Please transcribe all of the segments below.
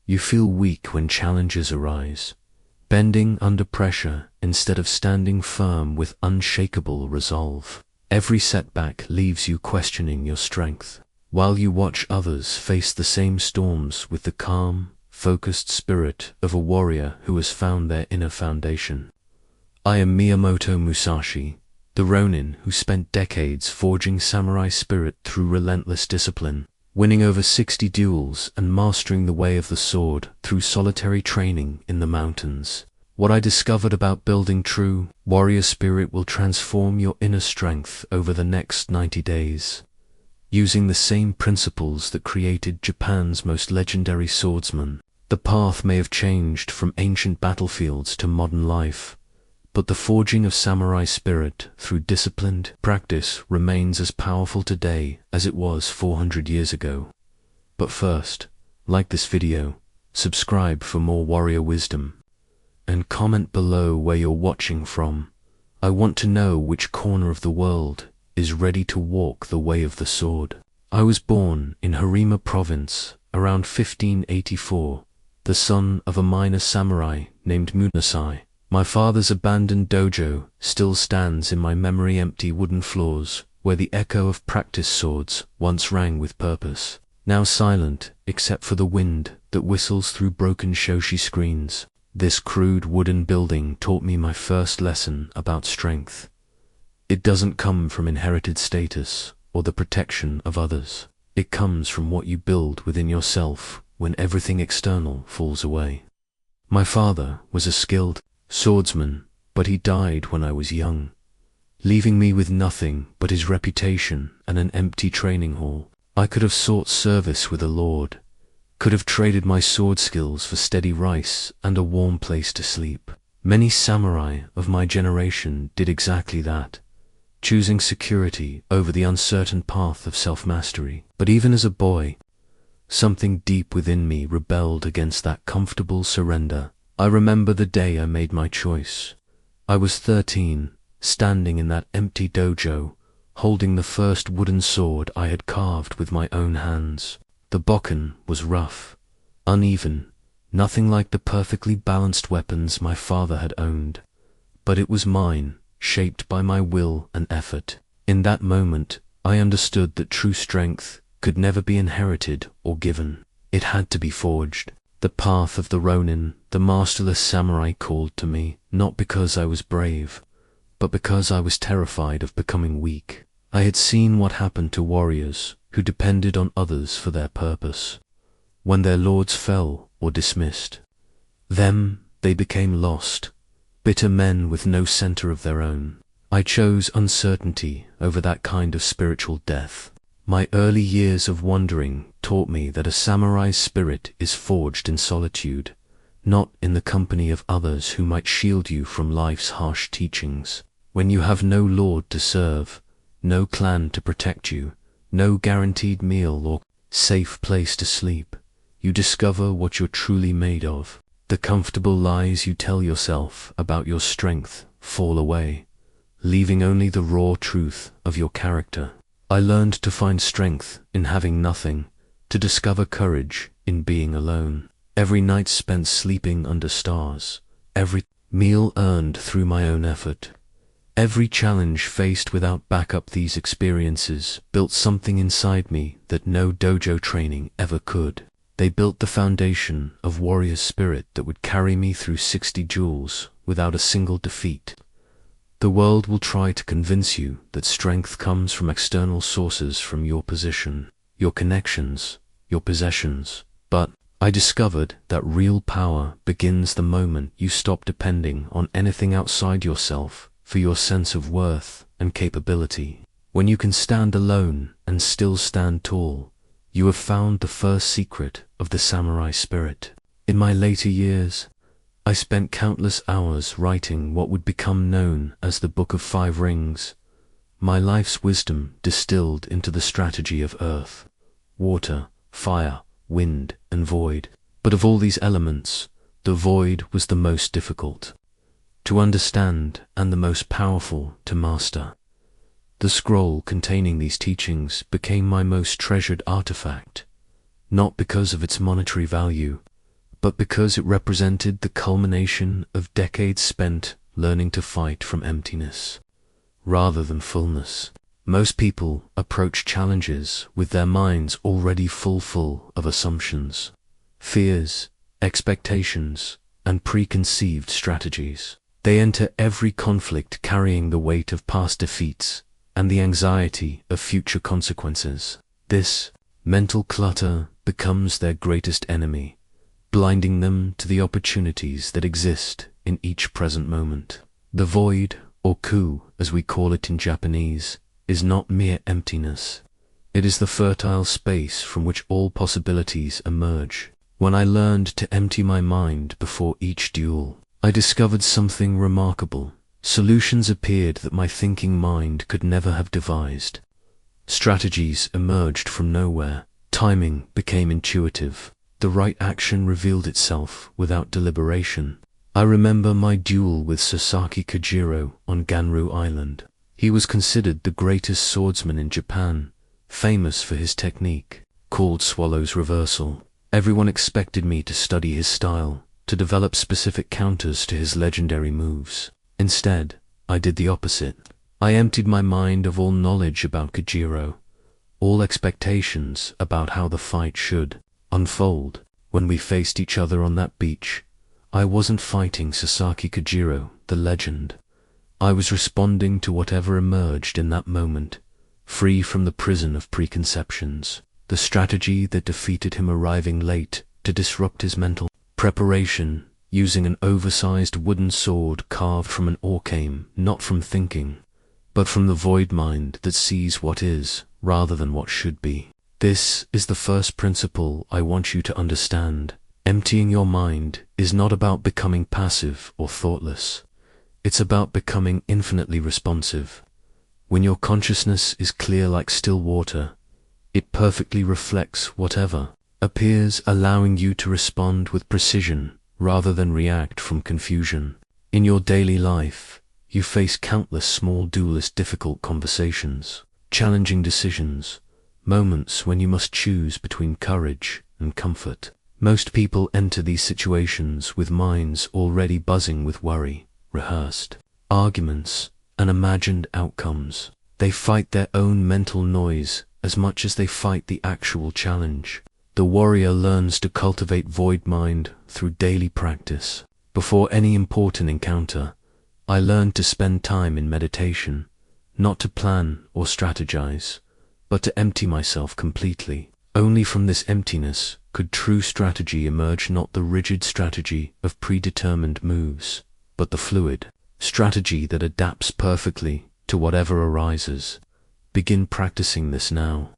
You feel weak when challenges arise, bending under pressure instead of standing firm with unshakable resolve. Every setback leaves you questioning your strength, while you watch others face the same storms with the calm, focused spirit of a warrior who has found their inner foundation. I am Miyamoto Musashi, the ronin who spent decades forging samurai spirit through relentless discipline, winning over 60 duels and mastering the way of the sword through solitary training in the mountains. What I discovered about building true warrior spirit will transform your inner strength over the next 90 days. Using the same principles that created Japan's most legendary swordsman, the path may have changed from ancient battlefields to modern life, but the forging of samurai spirit through disciplined practice remains as powerful today as it was 400 years ago. But first, like this video, subscribe for more warrior wisdom, and comment below where you're watching from. I want to know which corner of the world is ready to walk the way of the sword. I was born in Harima province around 1584, the son of a minor samurai named Musashi. My father's abandoned dojo still stands in my memory, empty wooden floors where the echo of practice swords once rang with purpose, now silent except for the wind that whistles through broken shoshi screens. This crude wooden building taught me my first lesson about strength. It doesn't come from inherited status or the protection of others. It comes from what you build within yourself when everything external falls away. My father was a skilled swordsman, but he died when I was young, leaving me with nothing but his reputation and an empty training hall. I could have sought service with a lord, could have traded my sword skills for steady rice and a warm place to sleep. Many samurai of my generation did exactly that, choosing security over the uncertain path of self-mastery. But even as a boy, something deep within me rebelled against that comfortable surrender. I remember the day I made my choice. I was 13, standing in that empty dojo, holding the first wooden sword I had carved with my own hands. The bokken was rough, uneven, nothing like the perfectly balanced weapons my father had owned. But it was mine, shaped by my will and effort. In that moment, I understood that true strength could never be inherited or given. It had to be forged. The path of the ronin, the masterless samurai, called to me, not because I was brave, but because I was terrified of becoming weak. I had seen what happened to warriors who depended on others for their purpose. When their lords fell or dismissed them, they became lost, bitter men with no center of their own. I chose uncertainty over that kind of spiritual death. My early years of wandering taught me that a samurai's spirit is forged in solitude, not in the company of others who might shield you from life's harsh teachings. When you have no lord to serve, no clan to protect you, no guaranteed meal or safe place to sleep, you discover what you're truly made of. The comfortable lies you tell yourself about your strength fall away, leaving only the raw truth of your character. I learned to find strength in having nothing, to discover courage in being alone. Every night spent sleeping under stars, every meal earned through my own effort, every challenge faced without backup, these experiences built something inside me that no dojo training ever could. They built the foundation of warrior spirit that would carry me through 60 duels without a single defeat. The world will try to convince you that strength comes from external sources, from your position, your connections, your possessions. But I discovered that real power begins the moment you stop depending on anything outside yourself for your sense of worth and capability. When you can stand alone and still stand tall, you have found the first secret of the samurai spirit. In my later years, I spent countless hours writing what would become known as the Book of 5 Rings, my life's wisdom distilled into the strategy of earth, water, fire, wind, and void. But of all these elements, the void was the most difficult to understand and the most powerful to master. The scroll containing these teachings became my most treasured artifact, not because of its monetary value, but because it represented the culmination of decades spent learning to fight from emptiness rather than fullness. Most people approach challenges with their minds already full of assumptions, fears, expectations, and preconceived strategies. They enter every conflict carrying the weight of past defeats and the anxiety of future consequences. This mental clutter becomes their greatest enemy, blinding them to the opportunities that exist in each present moment. The void, or ku, as we call it in Japanese, is not mere emptiness. It is the fertile space from which all possibilities emerge. When I learned to empty my mind before each duel, I discovered something remarkable. Solutions appeared that my thinking mind could never have devised. Strategies emerged from nowhere. Timing became intuitive. The right action revealed itself without deliberation. I remember my duel with Sasaki Kojiro on Ganru Island. He was considered the greatest swordsman in Japan, famous for his technique, called Swallow's Reversal. Everyone expected me to study his style, to develop specific counters to his legendary moves. Instead, I did the opposite. I emptied my mind of all knowledge about Kojiro, all expectations about how the fight should unfold. When we faced each other on that beach, I wasn't fighting Sasaki Kojiro, the legend. I was responding to whatever emerged in that moment, free from the prison of preconceptions. The strategy that defeated him arriving late to disrupt his mental preparation, using an oversized wooden sword carved from an orcame, not from thinking, but from the void mind that sees what is rather than what should be. This is the first principle I want you to understand. Emptying your mind is not about becoming passive or thoughtless. It's about becoming infinitely responsive. When your consciousness is clear like still water, it perfectly reflects whatever appears, allowing you to respond with precision rather than react from confusion. In your daily life, you face countless small duelist difficult conversations, challenging decisions, moments when you must choose between courage and comfort. Most people enter these situations with minds already buzzing with worry, rehearsed arguments, and imagined outcomes. They fight their own mental noise as much as they fight the actual challenge. The warrior learns to cultivate void mind through daily practice. Before any important encounter, I learned to spend time in meditation, not to plan or strategize, but to empty myself completely. Only from this emptiness could true strategy emerge, not the rigid strategy of predetermined moves, but the fluid strategy that adapts perfectly to whatever arises. Begin practicing this now.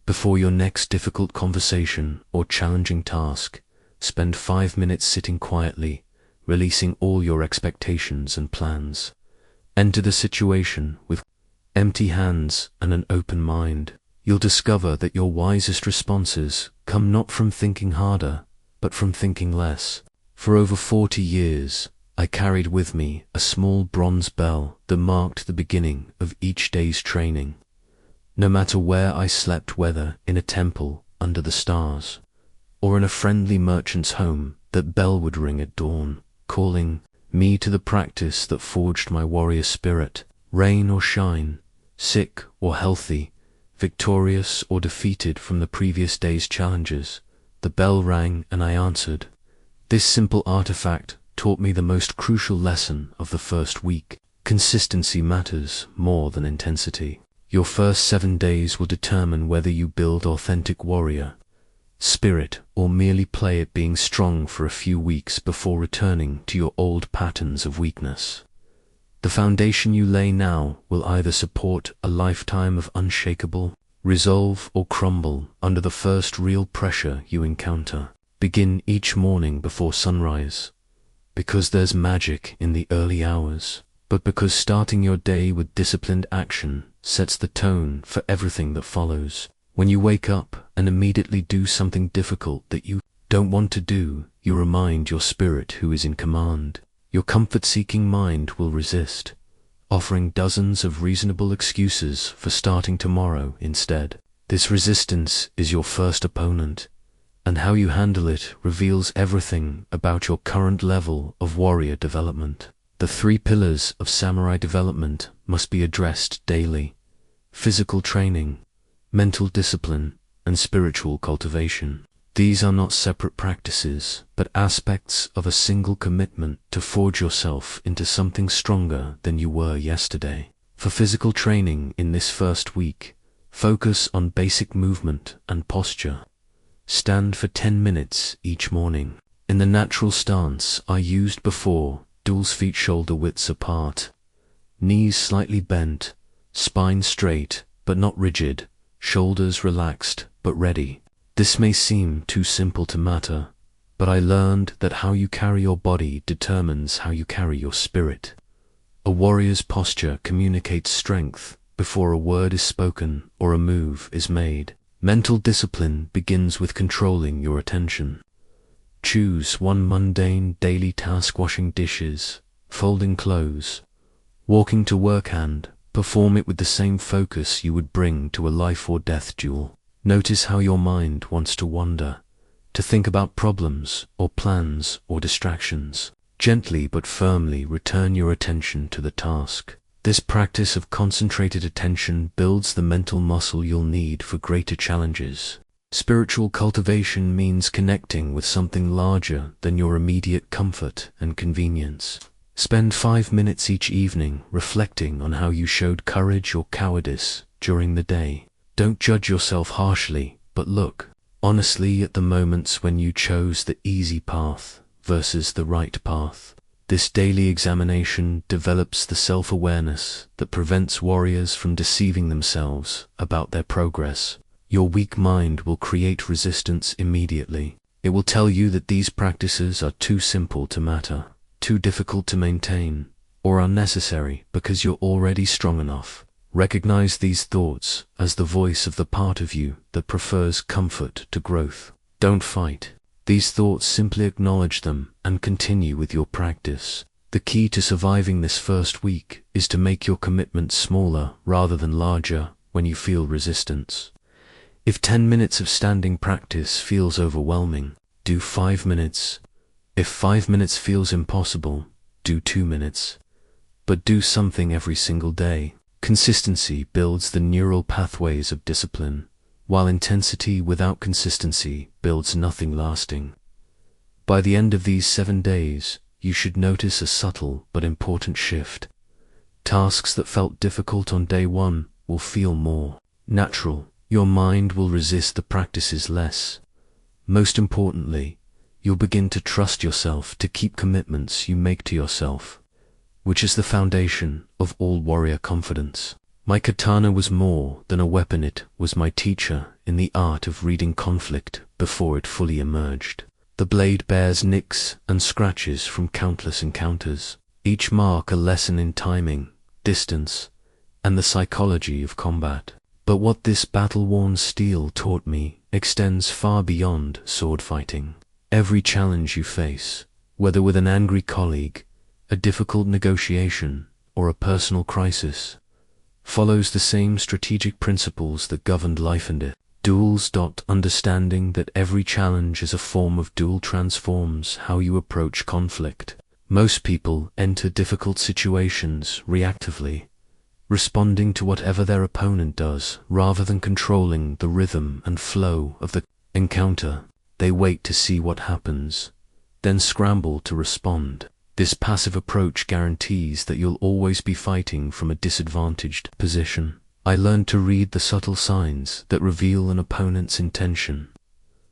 Before your next difficult conversation or challenging task, spend 5 minutes sitting quietly, releasing all your expectations and plans. Enter the situation with empty hands and an open mind. You'll discover that your wisest responses come not from thinking harder, but from thinking less. For over 40 years, I carried with me a small bronze bell that marked the beginning of each day's training. No matter where I slept, whether in a temple under the stars, or in a friendly merchant's home, that bell would ring at dawn, calling me to the practice that forged my warrior spirit. Rain or shine, sick or healthy, victorious or defeated from the previous day's challenges, the bell rang and I answered. This simple artifact taught me the most crucial lesson of the first week. Consistency matters more than intensity. Your first 7 days will determine whether you build authentic warrior spirit or merely play at being strong for a few weeks before returning to your old patterns of weakness. The foundation you lay now will either support a lifetime of unshakable resolve or crumble under the first real pressure you encounter. Begin each morning before sunrise, because there's magic in the early hours, but because starting your day with disciplined action sets the tone for everything that follows. When you wake up and immediately do something difficult that you don't want to do, you remind your spirit who is in command. Your comfort-seeking mind will resist, offering dozens of reasonable excuses for starting tomorrow instead. This resistance is your first opponent, and how you handle it reveals everything about your current level of warrior development. The 3 pillars of samurai development must be addressed daily: physical training, mental discipline, and spiritual cultivation. These are not separate practices, but aspects of a single commitment to forge yourself into something stronger than you were yesterday. For physical training in this first week, focus on basic movement and posture. Stand for 10 minutes each morning. In the natural stance I used before, duels feet shoulder widths apart, knees slightly bent, spine straight but not rigid, shoulders relaxed but ready. This may seem too simple to matter, but I learned that how you carry your body determines how you carry your spirit. A warrior's posture communicates strength before a word is spoken or a move is made. Mental discipline begins with controlling your attention. Choose one mundane daily task: washing dishes, folding clothes, walking to work, and perform it with the same focus you would bring to a life or death duel. Notice how your mind wants to wander, to think about problems or plans or distractions. Gently but firmly return your attention to the task. This practice of concentrated attention builds the mental muscle you'll need for greater challenges. Spiritual cultivation means connecting with something larger than your immediate comfort and convenience. Spend 5 minutes each evening reflecting on how you showed courage or cowardice during the day. Don't judge yourself harshly, but look honestly at the moments when you chose the easy path versus the right path. This daily examination develops the self-awareness that prevents warriors from deceiving themselves about their progress. Your weak mind will create resistance immediately. It will tell you that these practices are too simple to matter, too difficult to maintain, or unnecessary because you're already strong enough. Recognize these thoughts as the voice of the part of you that prefers comfort to growth. Don't fight these thoughts, simply acknowledge them and continue with your practice. The key to surviving this first week is to make your commitment smaller rather than larger when you feel resistance. If 10 minutes of standing practice feels overwhelming, do 5 minutes. If 5 minutes feels impossible, do 2 minutes. But do something every single day. Consistency builds the neural pathways of discipline, while intensity without consistency builds nothing lasting. By the end of these 7 days, you should notice a subtle but important shift. Tasks that felt difficult on day 1 will feel more natural. Your mind will resist the practices less. Most importantly, you'll begin to trust yourself to keep commitments you make to yourself, which is the foundation of all warrior confidence. My katana was more than a weapon, it was my teacher in the art of reading conflict before it fully emerged. The blade bears nicks and scratches from countless encounters, each mark a lesson in timing, distance, and the psychology of combat. But what this battle-worn steel taught me extends far beyond sword fighting. Every challenge you face, whether with an angry colleague, a difficult negotiation, or a personal crisis, follows the same strategic principles that governed life and it. Duels. Understanding that every challenge is a form of duel transforms how you approach conflict. Most people enter difficult situations reactively, responding to whatever their opponent does rather than controlling the rhythm and flow of the encounter. They wait to see what happens, then scramble to respond. This passive approach guarantees that you'll always be fighting from a disadvantaged position. I learned to read the subtle signs that reveal an opponent's intention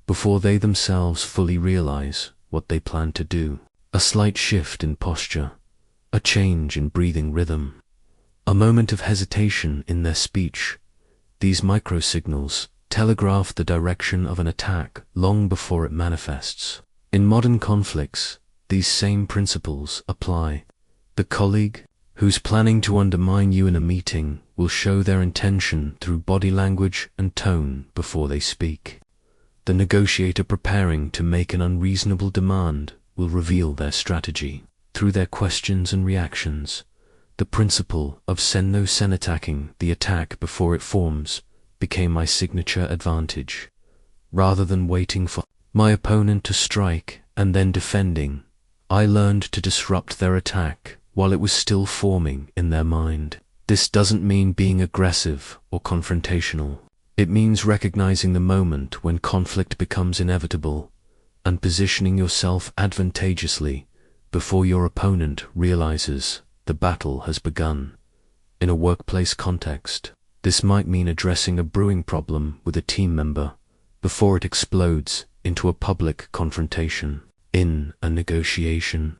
before they themselves fully realize what they plan to do. A slight shift in posture, a change in breathing rhythm, a moment of hesitation in their speech. These microsignals telegraph the direction of an attack long before it manifests. In modern conflicts, these same principles apply. The colleague who's planning to undermine you in a meeting will show their intention through body language and tone before they speak. The negotiator preparing to make an unreasonable demand will reveal their strategy through their questions and reactions. The principle of sen no sen, attacking the attack before it forms, became my signature advantage. Rather than waiting for my opponent to strike and then defending. I learned to disrupt their attack while it was still forming in their mind. This doesn't mean being aggressive or confrontational. It means recognizing the moment when conflict becomes inevitable and positioning yourself advantageously before your opponent realizes the battle has begun. In a workplace context, this might mean addressing a brewing problem with a team member before it explodes into a public confrontation. In a negotiation,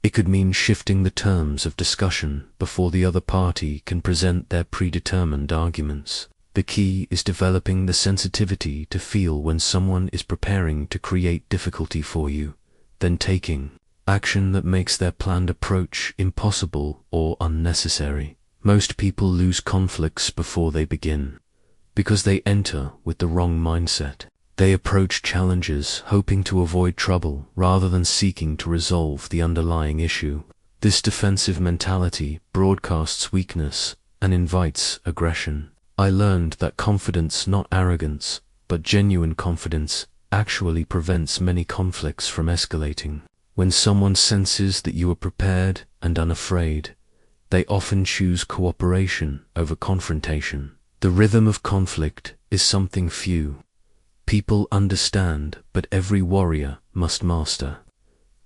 it could mean shifting the terms of discussion before the other party can present their predetermined arguments. The key is developing the sensitivity to feel when someone is preparing to create difficulty for you, then taking action that makes their planned approach impossible or unnecessary. Most people lose conflicts before they begin, because they enter with the wrong mindset. They approach challenges hoping to avoid trouble rather than seeking to resolve the underlying issue. This defensive mentality broadcasts weakness and invites aggression. I learned that confidence, not arrogance, but genuine confidence, actually prevents many conflicts from escalating. When someone senses that you are prepared and unafraid, they often choose cooperation over confrontation. The rhythm of conflict is something few people understand, but every warrior must master.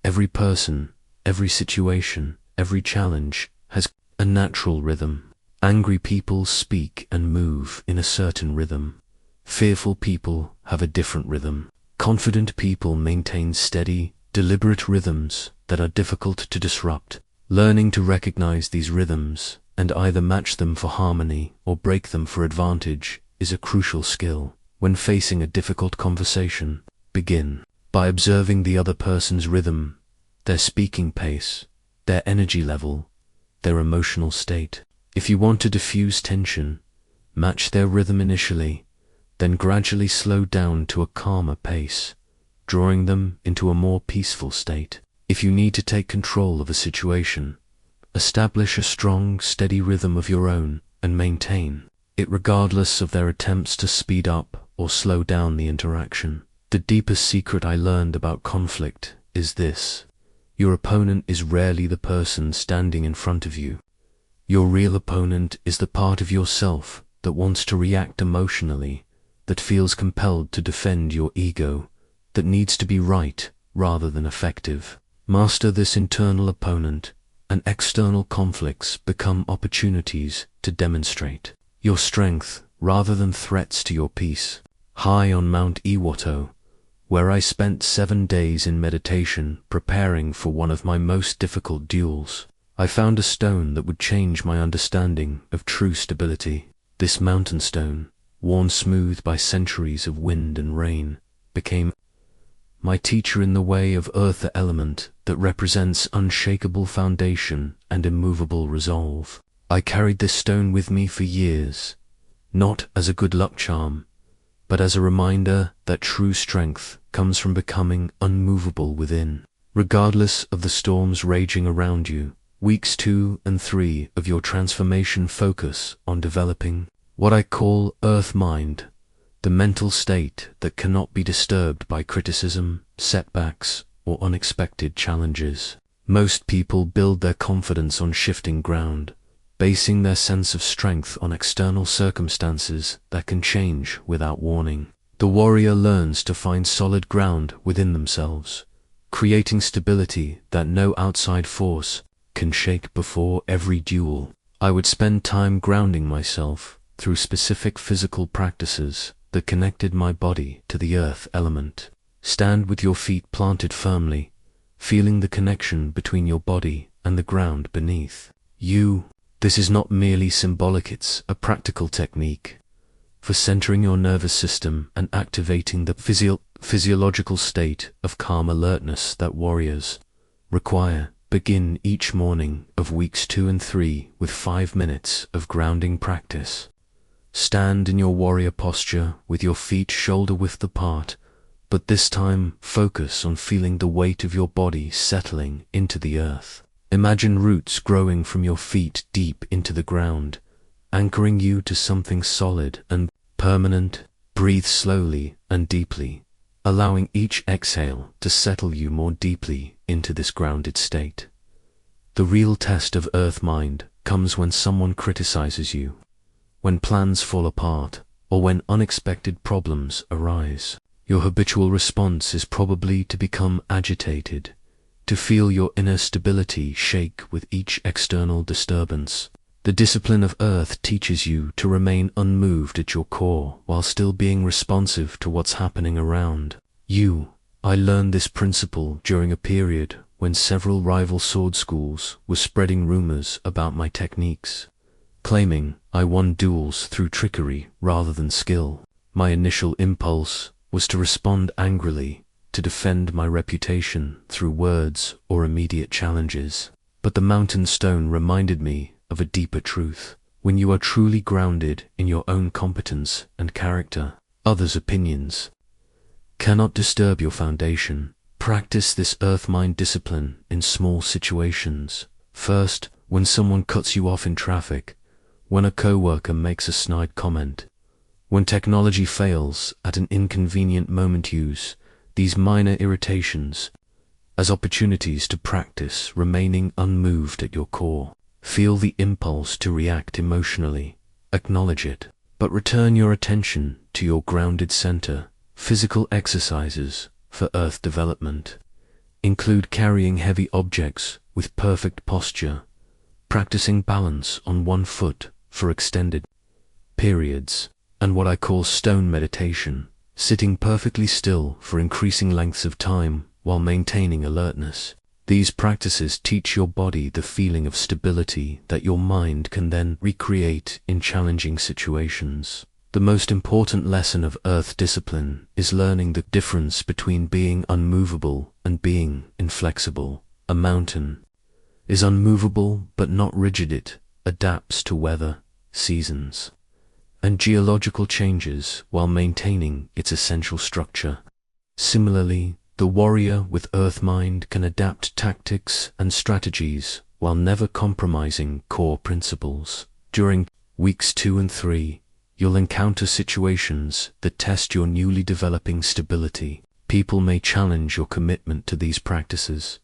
Every person, every situation, every challenge has a natural rhythm. Angry people speak and move in a certain rhythm. Fearful people have a different rhythm. Confident people maintain steady, deliberate rhythms that are difficult to disrupt. Learning to recognize these rhythms and either match them for harmony or break them for advantage is a crucial skill. When facing a difficult conversation, begin by observing the other person's rhythm, their speaking pace, their energy level, their emotional state. If you want to diffuse tension, match their rhythm initially, then gradually slow down to a calmer pace, drawing them into a more peaceful state. If you need to take control of a situation, establish a strong, steady rhythm of your own and maintain it regardless of their attempts to speed up or slow down the interaction. The deepest secret I learned about conflict is this: your opponent is rarely the person standing in front of you. Your real opponent is the part of yourself that wants to react emotionally, that feels compelled to defend your ego, that needs to be right rather than effective. Master this internal opponent, and external conflicts become opportunities to demonstrate your strength rather than threats to your peace. High on Mount Iwato, where I spent 7 days in meditation preparing for one of my most difficult duels, I found a stone that would change my understanding of true stability. This mountain stone, worn smooth by centuries of wind and rain, became my teacher in the way of earth element that represents unshakable foundation and immovable resolve. I carried this stone with me for years, not as a good luck charm, but as a reminder that true strength comes from becoming unmovable within. Regardless of the storms raging around you, weeks 2 and 3 of your transformation focus on developing what I call earth mind, the mental state that cannot be disturbed by criticism, setbacks, or unexpected challenges. Most people build their confidence on shifting ground, basing their sense of strength on external circumstances that can change without warning. The warrior learns to find solid ground within themselves, creating stability that no outside force can shake. Before every duel, I would spend time grounding myself through specific physical practices that connected my body to the earth element. Stand with your feet planted firmly, feeling the connection between your body and the ground beneath you. This is not merely symbolic, it's a practical technique for centering your nervous system and activating the physiological state of calm alertness that warriors require. Begin each morning of weeks 2 and 3 with 5 minutes of grounding practice. Stand in your warrior posture with your feet shoulder-width apart, but this time focus on feeling the weight of your body settling into the earth. Imagine roots growing from your feet deep into the ground, anchoring you to something solid and permanent. Breathe slowly and deeply, allowing each exhale to settle you more deeply into this grounded state. The real test of earth mind comes when someone criticizes you, when plans fall apart, or when unexpected problems arise. Your habitual response is probably to become agitated, to feel your inner stability shake with each external disturbance. The discipline of earth teaches you to remain unmoved at your core while still being responsive to what's happening around you. I learned this principle during a period when several rival sword schools were spreading rumors about my techniques, claiming I won duels through trickery rather than skill. My initial impulse was to respond angrily, to defend my reputation through words or immediate challenges. But the mountain stone reminded me of a deeper truth. When you are truly grounded in your own competence and character, others' opinions cannot disturb your foundation. Practice this earth-mind discipline in small situations. First, when someone cuts you off in traffic, when a coworker makes a snide comment, when technology fails at an inconvenient moment, use these minor irritations as opportunities to practice remaining unmoved at your core. Feel the impulse to react emotionally, acknowledge it, but return your attention to your grounded center. Physical exercises for earth development include carrying heavy objects with perfect posture, practicing balance on one foot for extended periods, and what I call stone meditation, sitting perfectly still for increasing lengths of time while maintaining alertness. These practices teach your body the feeling of stability that your mind can then recreate in challenging situations. The most important lesson of earth discipline is learning the difference between being unmovable and being inflexible. A mountain is unmovable but not rigid. It adapts to weather, seasons, and geological changes while maintaining its essential structure. Similarly, the warrior with earth mind can adapt tactics and strategies while never compromising core principles. During weeks 2 and 3, you'll encounter situations that test your newly developing stability. People may challenge your commitment to these practices,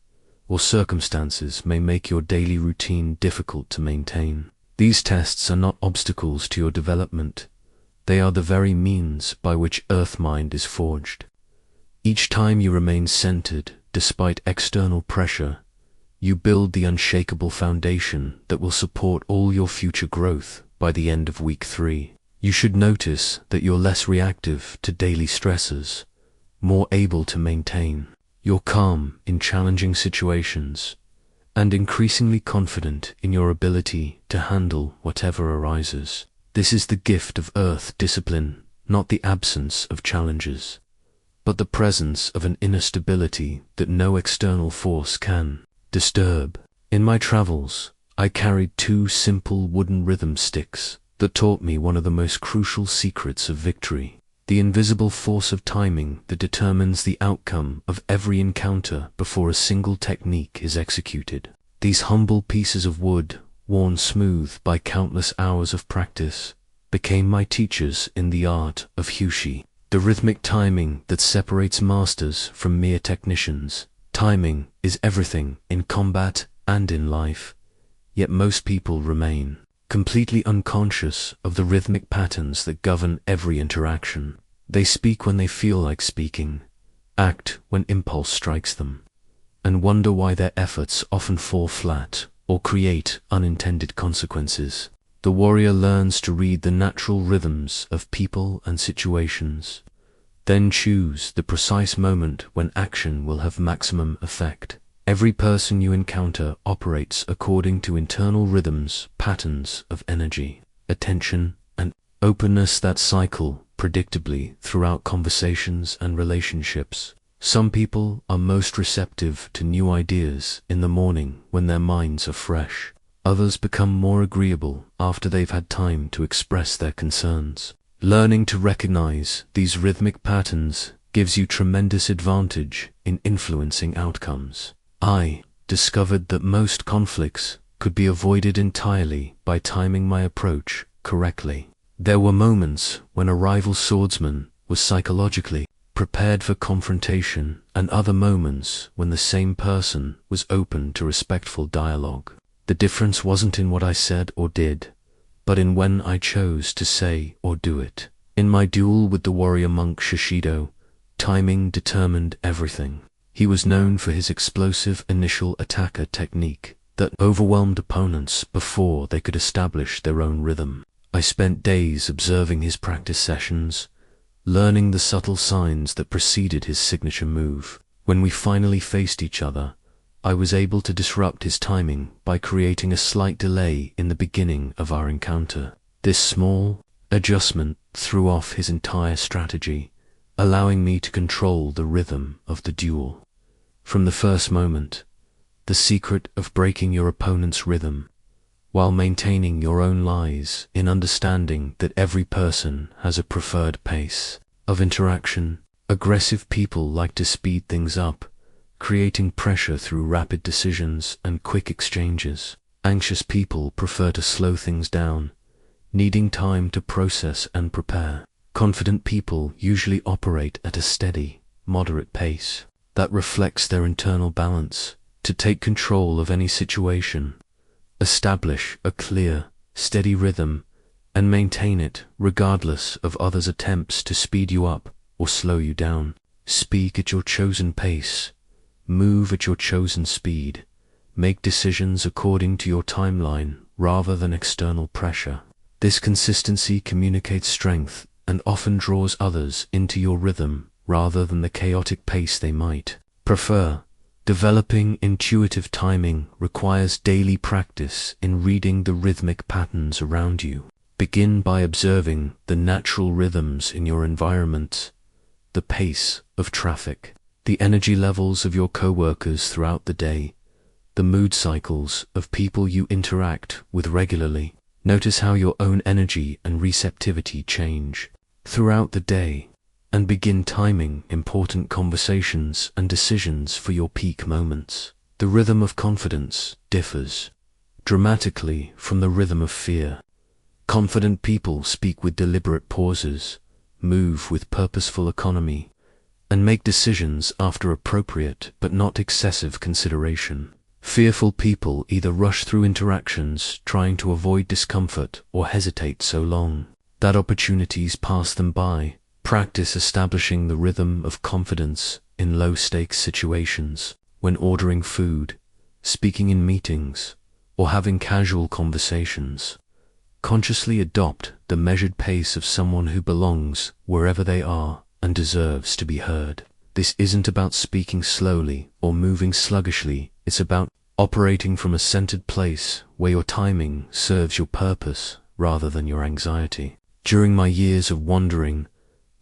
or circumstances may make your daily routine difficult to maintain. These tests are not obstacles to your development. They are the very means by which earth mind is forged. Each time you remain centered despite external pressure, you build the unshakable foundation that will support all your future growth. By the end of week 3, you should notice that you're less reactive to daily stressors, more able to maintain your calm in challenging situations, and increasingly confident in your ability to handle whatever arises. This is the gift of earth discipline, not the absence of challenges, but the presence of an inner stability that no external force can disturb. In my travels, I carried 2 simple wooden rhythm sticks that taught me one of the most crucial secrets of victory: the invisible force of timing that determines the outcome of every encounter before a single technique is executed. These humble pieces of wood, worn smooth by countless hours of practice, became my teachers in the art of Hushi, the rhythmic timing that separates masters from mere technicians. Timing is everything in combat and in life, yet most people remain completely unconscious of the rhythmic patterns that govern every interaction. They speak when they feel like speaking, act when impulse strikes them, and wonder why their efforts often fall flat or create unintended consequences. The warrior learns to read the natural rhythms of people and situations, then choose the precise moment when action will have maximum effect. Every person you encounter operates according to internal rhythms, patterns of energy, attention, and openness that cycle predictably throughout conversations and relationships. Some people are most receptive to new ideas in the morning when their minds are fresh. Others become more agreeable after they've had time to express their concerns. Learning to recognize these rhythmic patterns gives you tremendous advantage in influencing outcomes. I discovered that most conflicts could be avoided entirely by timing my approach correctly. There were moments when a rival swordsman was psychologically prepared for confrontation, and other moments when the same person was open to respectful dialogue. The difference wasn't in what I said or did, but in when I chose to say or do it. In my duel with the warrior monk Shishido, timing determined everything. He was known for his explosive initial attacker technique that overwhelmed opponents before they could establish their own rhythm. I spent days observing his practice sessions, learning the subtle signs that preceded his signature move. When we finally faced each other, I was able to disrupt his timing by creating a slight delay in the beginning of our encounter. This small adjustment threw off his entire strategy, allowing me to control the rhythm of the duel. From the first moment, the secret of breaking your opponent's rhythm while maintaining your own lies in understanding that every person has a preferred pace of interaction. Aggressive people like to speed things up, creating pressure through rapid decisions and quick exchanges. Anxious people prefer to slow things down, needing time to process and prepare. Confident people usually operate at a steady, moderate pace that reflects their internal balance. To take control of any situation, establish a clear, steady rhythm, and maintain it regardless of others' attempts to speed you up or slow you down. Speak at your chosen pace, move at your chosen speed, make decisions according to your timeline rather than external pressure. This consistency communicates strength and often draws others into your rhythm rather than the chaotic pace they might prefer. Developing intuitive timing requires daily practice in reading the rhythmic patterns around you. Begin by observing the natural rhythms in your environment, the pace of traffic, the energy levels of your coworkers throughout the day, the mood cycles of people you interact with regularly. Notice how your own energy and receptivity change throughout the day, and begin timing important conversations and decisions for your peak moments. The rhythm of confidence differs dramatically from the rhythm of fear. Confident people speak with deliberate pauses, move with purposeful economy, and make decisions after appropriate but not excessive consideration. Fearful people either rush through interactions trying to avoid discomfort or hesitate so long that opportunities pass them by. Practice establishing the rhythm of confidence in low-stakes situations. When ordering food, speaking in meetings, or having casual conversations, consciously adopt the measured pace of someone who belongs wherever they are and deserves to be heard. This isn't about speaking slowly or moving sluggishly. It's about operating from a centered place where your timing serves your purpose rather than your anxiety. During my years of wandering,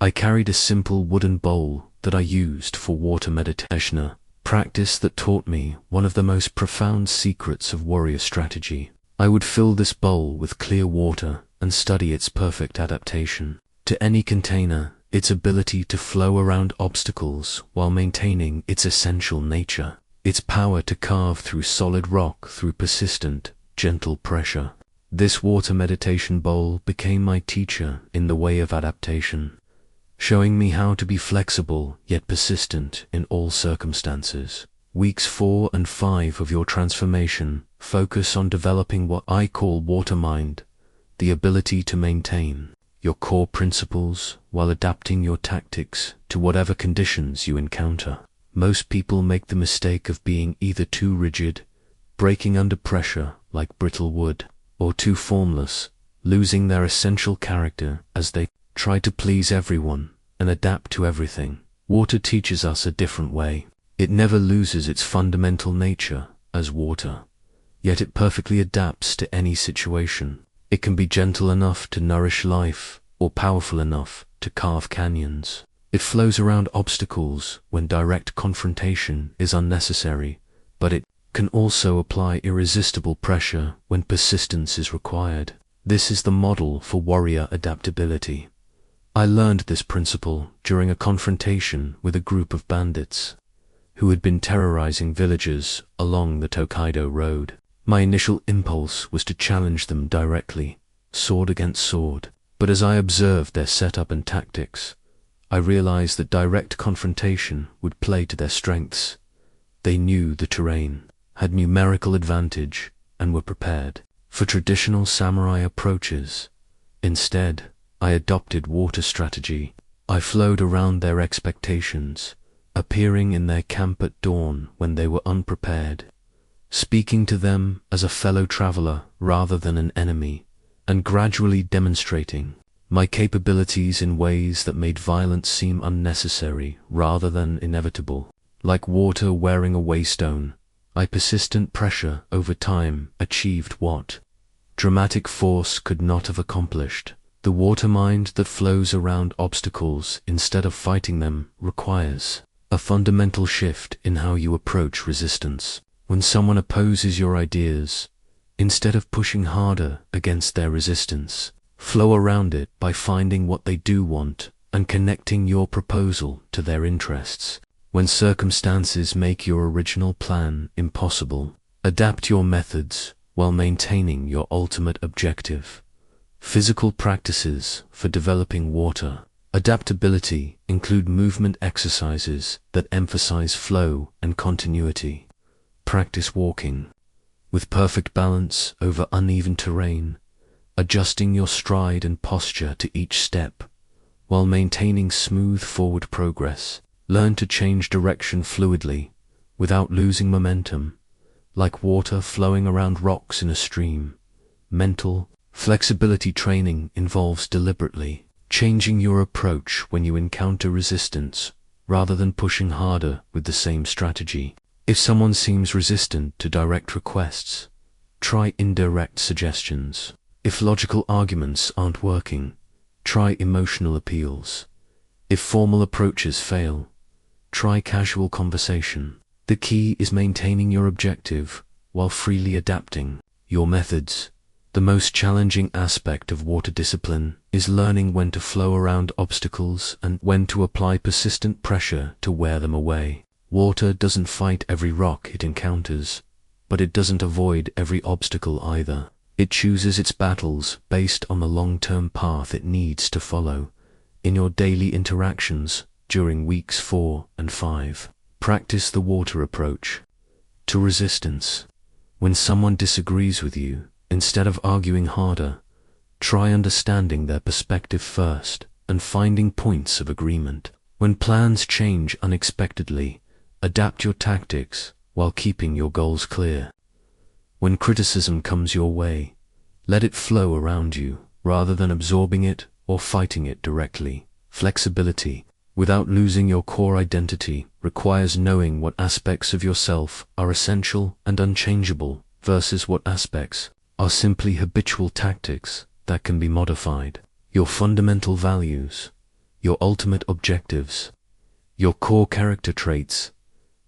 I carried a simple wooden bowl that I used for water meditation, a practice that taught me one of the most profound secrets of warrior strategy. I would fill this bowl with clear water and study its perfect adaptation to any container, its ability to flow around obstacles while maintaining its essential nature, its power to carve through solid rock through persistent, gentle pressure. This water meditation bowl became my teacher in the way of adaptation, showing me how to be flexible yet persistent in all circumstances. Weeks 4 and 5 of your transformation focus on developing what I call water mind, the ability to maintain your core principles while adapting your tactics to whatever conditions you encounter. Most people make the mistake of being either too rigid, breaking under pressure like brittle wood, or too formless, losing their essential character as they try to please everyone and adapt to everything. Water teaches us a different way. It never loses its fundamental nature as water, yet it perfectly adapts to any situation. It can be gentle enough to nourish life or powerful enough to carve canyons. It flows around obstacles when direct confrontation is unnecessary, but it can also apply irresistible pressure when persistence is required. This is the model for warrior adaptability. I learned this principle during a confrontation with a group of bandits who had been terrorizing villagers along the Tokaido Road. My initial impulse was to challenge them directly, sword against sword, but as I observed their setup and tactics, I realized that direct confrontation would play to their strengths. They knew the terrain, had numerical advantage, and were prepared for traditional samurai approaches. Instead, I adopted water strategy. I flowed around their expectations, appearing in their camp at dawn when they were unprepared, speaking to them as a fellow traveler rather than an enemy, and gradually demonstrating my capabilities in ways that made violence seem unnecessary rather than inevitable. Like water wearing a waystone, my persistent pressure over time achieved what dramatic force could not have accomplished. The water mind that flows around obstacles instead of fighting them requires a fundamental shift in how you approach resistance. When someone opposes your ideas, instead of pushing harder against their resistance, flow around it by finding what they do want and connecting your proposal to their interests. When circumstances make your original plan impossible, adapt your methods while maintaining your ultimate objective. Physical practices for developing water adaptability include movement exercises that emphasize flow and continuity. Practice walking with perfect balance over uneven terrain, adjusting your stride and posture to each step, while maintaining smooth forward progress. Learn to change direction fluidly, without losing momentum, like water flowing around rocks in a stream. Mental flexibility training involves deliberately changing your approach when you encounter resistance, rather than pushing harder with the same strategy. If someone seems resistant to direct requests, try indirect suggestions. If logical arguments aren't working, try emotional appeals. If formal approaches fail, try casual conversation. The key is maintaining your objective while freely adapting your methods. The most challenging aspect of water discipline is learning when to flow around obstacles and when to apply persistent pressure to wear them away. Water doesn't fight every rock it encounters, but it doesn't avoid every obstacle either. It chooses its battles based on the long-term path it needs to follow. In your daily interactions during weeks 4 and 5, practice the water approach to resistance. When someone disagrees with you, instead of arguing harder, try understanding their perspective first and finding points of agreement. When plans change unexpectedly, adapt your tactics while keeping your goals clear. When criticism comes your way, let it flow around you rather than absorbing it or fighting it directly. Flexibility, without losing your core identity, requires knowing what aspects of yourself are essential and unchangeable versus what aspects are simply habitual tactics that can be modified. Your fundamental values, your ultimate objectives, your core character traits,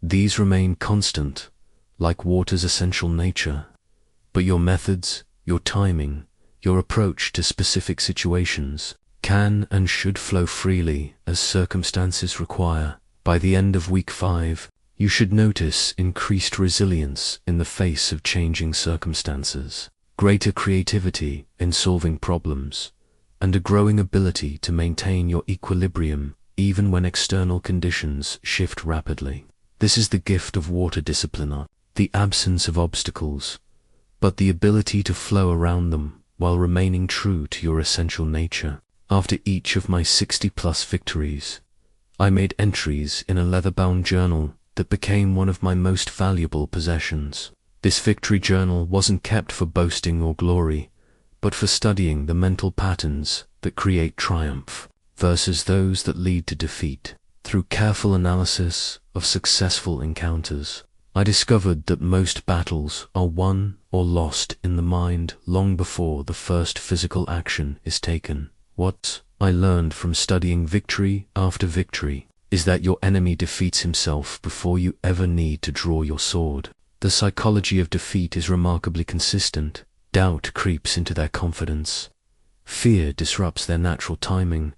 these remain constant, like water's essential nature. But your methods, your timing, your approach to specific situations can and should flow freely as circumstances require. By the end of week 5, you should notice increased resilience in the face of changing circumstances, greater creativity in solving problems, and a growing ability to maintain your equilibrium even when external conditions shift rapidly. This is the gift of water discipline, the absence of obstacles, but the ability to flow around them while remaining true to your essential nature. After each of my 60+ victories, I made entries in a leather-bound journal that became one of my most valuable possessions. This victory journal wasn't kept for boasting or glory, but for studying the mental patterns that create triumph versus those that lead to defeat. Through careful analysis of successful encounters, I discovered that most battles are won or lost in the mind long before the first physical action is taken. What I learned from studying victory after victory is that your enemy defeats himself before you ever need to draw your sword. The psychology of defeat is remarkably consistent. Doubt creeps into their confidence, fear disrupts their natural timing,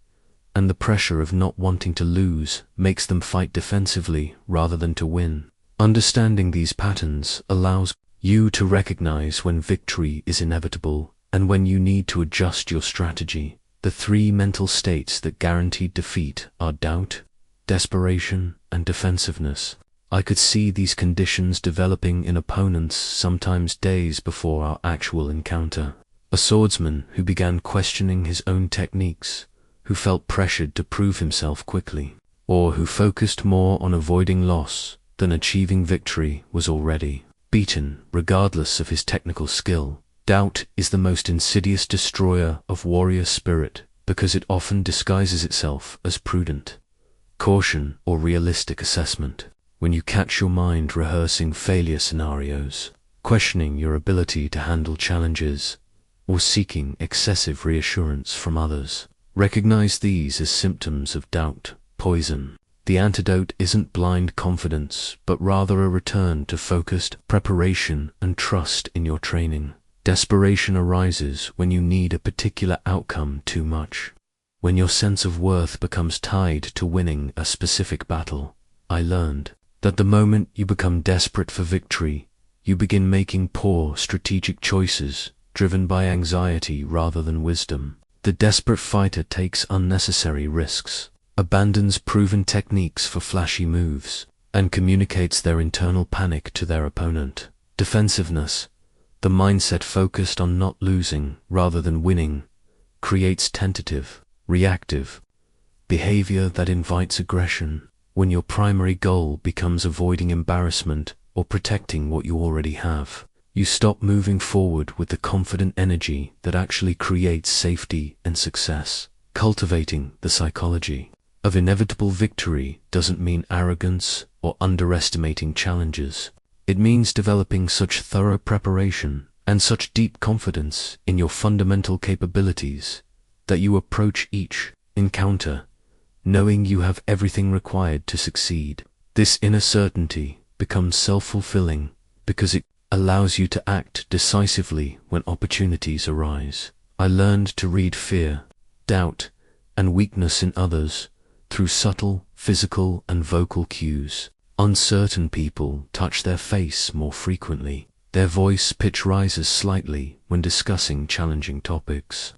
and the pressure of not wanting to lose makes them fight defensively rather than to win. Understanding these patterns allows you to recognize when victory is inevitable and when you need to adjust your strategy. The three mental states that guaranteed defeat are doubt, desperation, and defensiveness. I could see these conditions developing in opponents sometimes days before our actual encounter. A swordsman who began questioning his own techniques, who felt pressured to prove himself quickly, or who focused more on avoiding loss than achieving victory, was already beaten regardless of his technical skill. Doubt is the most insidious destroyer of warrior spirit because it often disguises itself as prudent caution or realistic assessment. When you catch your mind rehearsing failure scenarios, questioning your ability to handle challenges, or seeking excessive reassurance from others, recognize these as symptoms of doubt poison. The antidote isn't blind confidence, but rather a return to focused preparation and trust in your training. Desperation arises when you need a particular outcome too much. When your sense of worth becomes tied to winning a specific battle. I learned that the moment you become desperate for victory, you begin making poor strategic choices driven by anxiety rather than wisdom. The desperate fighter takes unnecessary risks, abandons proven techniques for flashy moves, and communicates their internal panic to their opponent. Defensiveness, the mindset focused on not losing rather than winning, creates tentative, reactive behavior that invites aggression. When your primary goal becomes avoiding embarrassment or protecting what you already have, you stop moving forward with the confident energy that actually creates safety and success. Cultivating the psychology of inevitable victory doesn't mean arrogance or underestimating challenges. It means developing such thorough preparation and such deep confidence in your fundamental capabilities that you approach each encounter knowing you have everything required to succeed. This inner certainty becomes self-fulfilling because it allows you to act decisively when opportunities arise. I learned to read fear, doubt, and weakness in others through subtle physical and vocal cues. Uncertain people touch their face more frequently. Their voice pitch rises slightly when discussing challenging topics,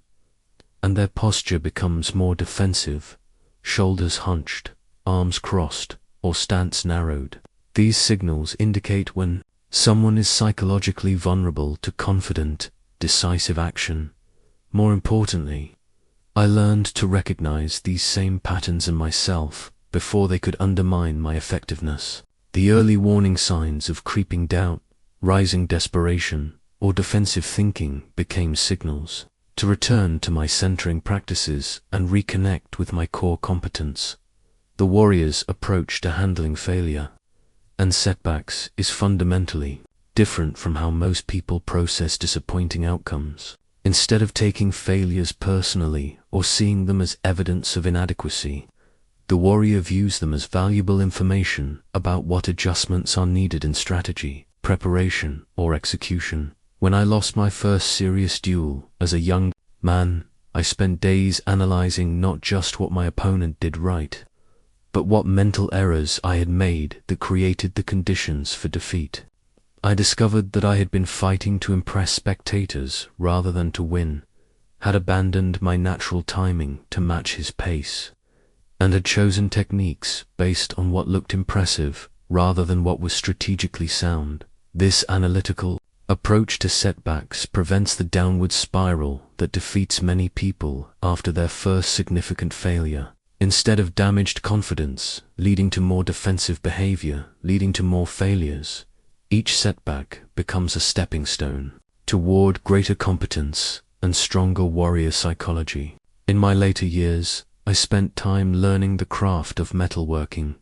and their posture becomes more defensive, shoulders hunched, arms crossed, or stance narrowed. These signals indicate when someone is psychologically vulnerable to confident, decisive action. More importantly, I learned to recognize these same patterns in myself before they could undermine my effectiveness. The early warning signs of creeping doubt, rising desperation, or defensive thinking became signals to return to my centering practices and reconnect with my core competence. The warrior's approach to handling failure and setbacks is fundamentally different from how most people process disappointing outcomes. Instead of taking failures personally or seeing them as evidence of inadequacy, the warrior views them as valuable information about what adjustments are needed in strategy, preparation, or execution. When I lost my first serious duel as a young man, I spent days analyzing not just what my opponent did right, but what mental errors I had made that created the conditions for defeat. I discovered that I had been fighting to impress spectators rather than to win, had abandoned my natural timing to match his pace, and had chosen techniques based on what looked impressive rather than what was strategically sound. This analytical approach to setbacks prevents the downward spiral that defeats many people after their first significant failure. Instead of damaged confidence leading to more defensive behavior, leading to more failures, each setback becomes a stepping stone toward greater competence and stronger warrior psychology. In my later years, I spent time learning the craft of metalworking,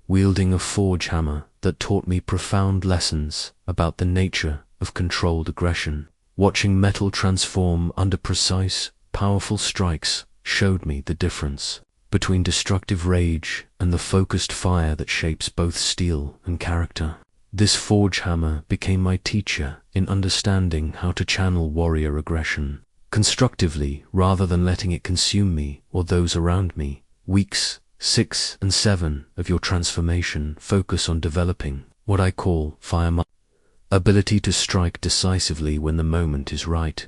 wielding a forge hammer that taught me profound lessons about the nature of controlled aggression. Watching metal transform under precise, powerful strikes showed me the difference between destructive rage and the focused fire that shapes both steel and character. This forge hammer became my teacher in understanding how to channel warrior aggression constructively rather than letting it consume me or those around me. Weeks 6 and 7 of your transformation focus on developing what I call fire ability to strike decisively when the moment is right,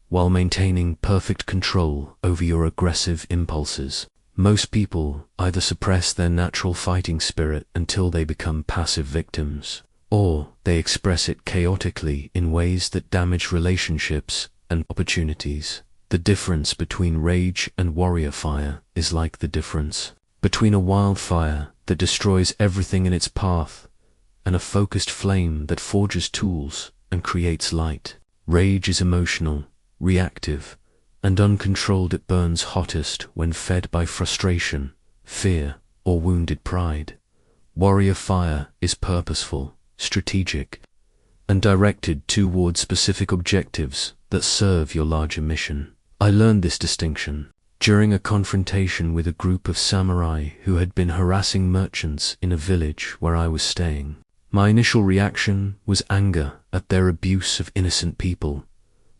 while maintaining perfect control over your aggressive impulses. Most people either suppress their natural fighting spirit until they become passive victims, or they express it chaotically in ways that damage relationships and opportunities. The difference between rage and warrior fire is like the difference between a wildfire that destroys everything in its path and a focused flame that forges tools and creates light. Rage is emotional, reactive, and uncontrolled. It burns hottest when fed by frustration, fear, or wounded pride. Warrior fire is purposeful, strategic, and directed toward specific objectives that serve your larger mission. I learned this distinction during a confrontation with a group of samurai who had been harassing merchants in a village where I was staying. My initial reaction was anger at their abuse of innocent people,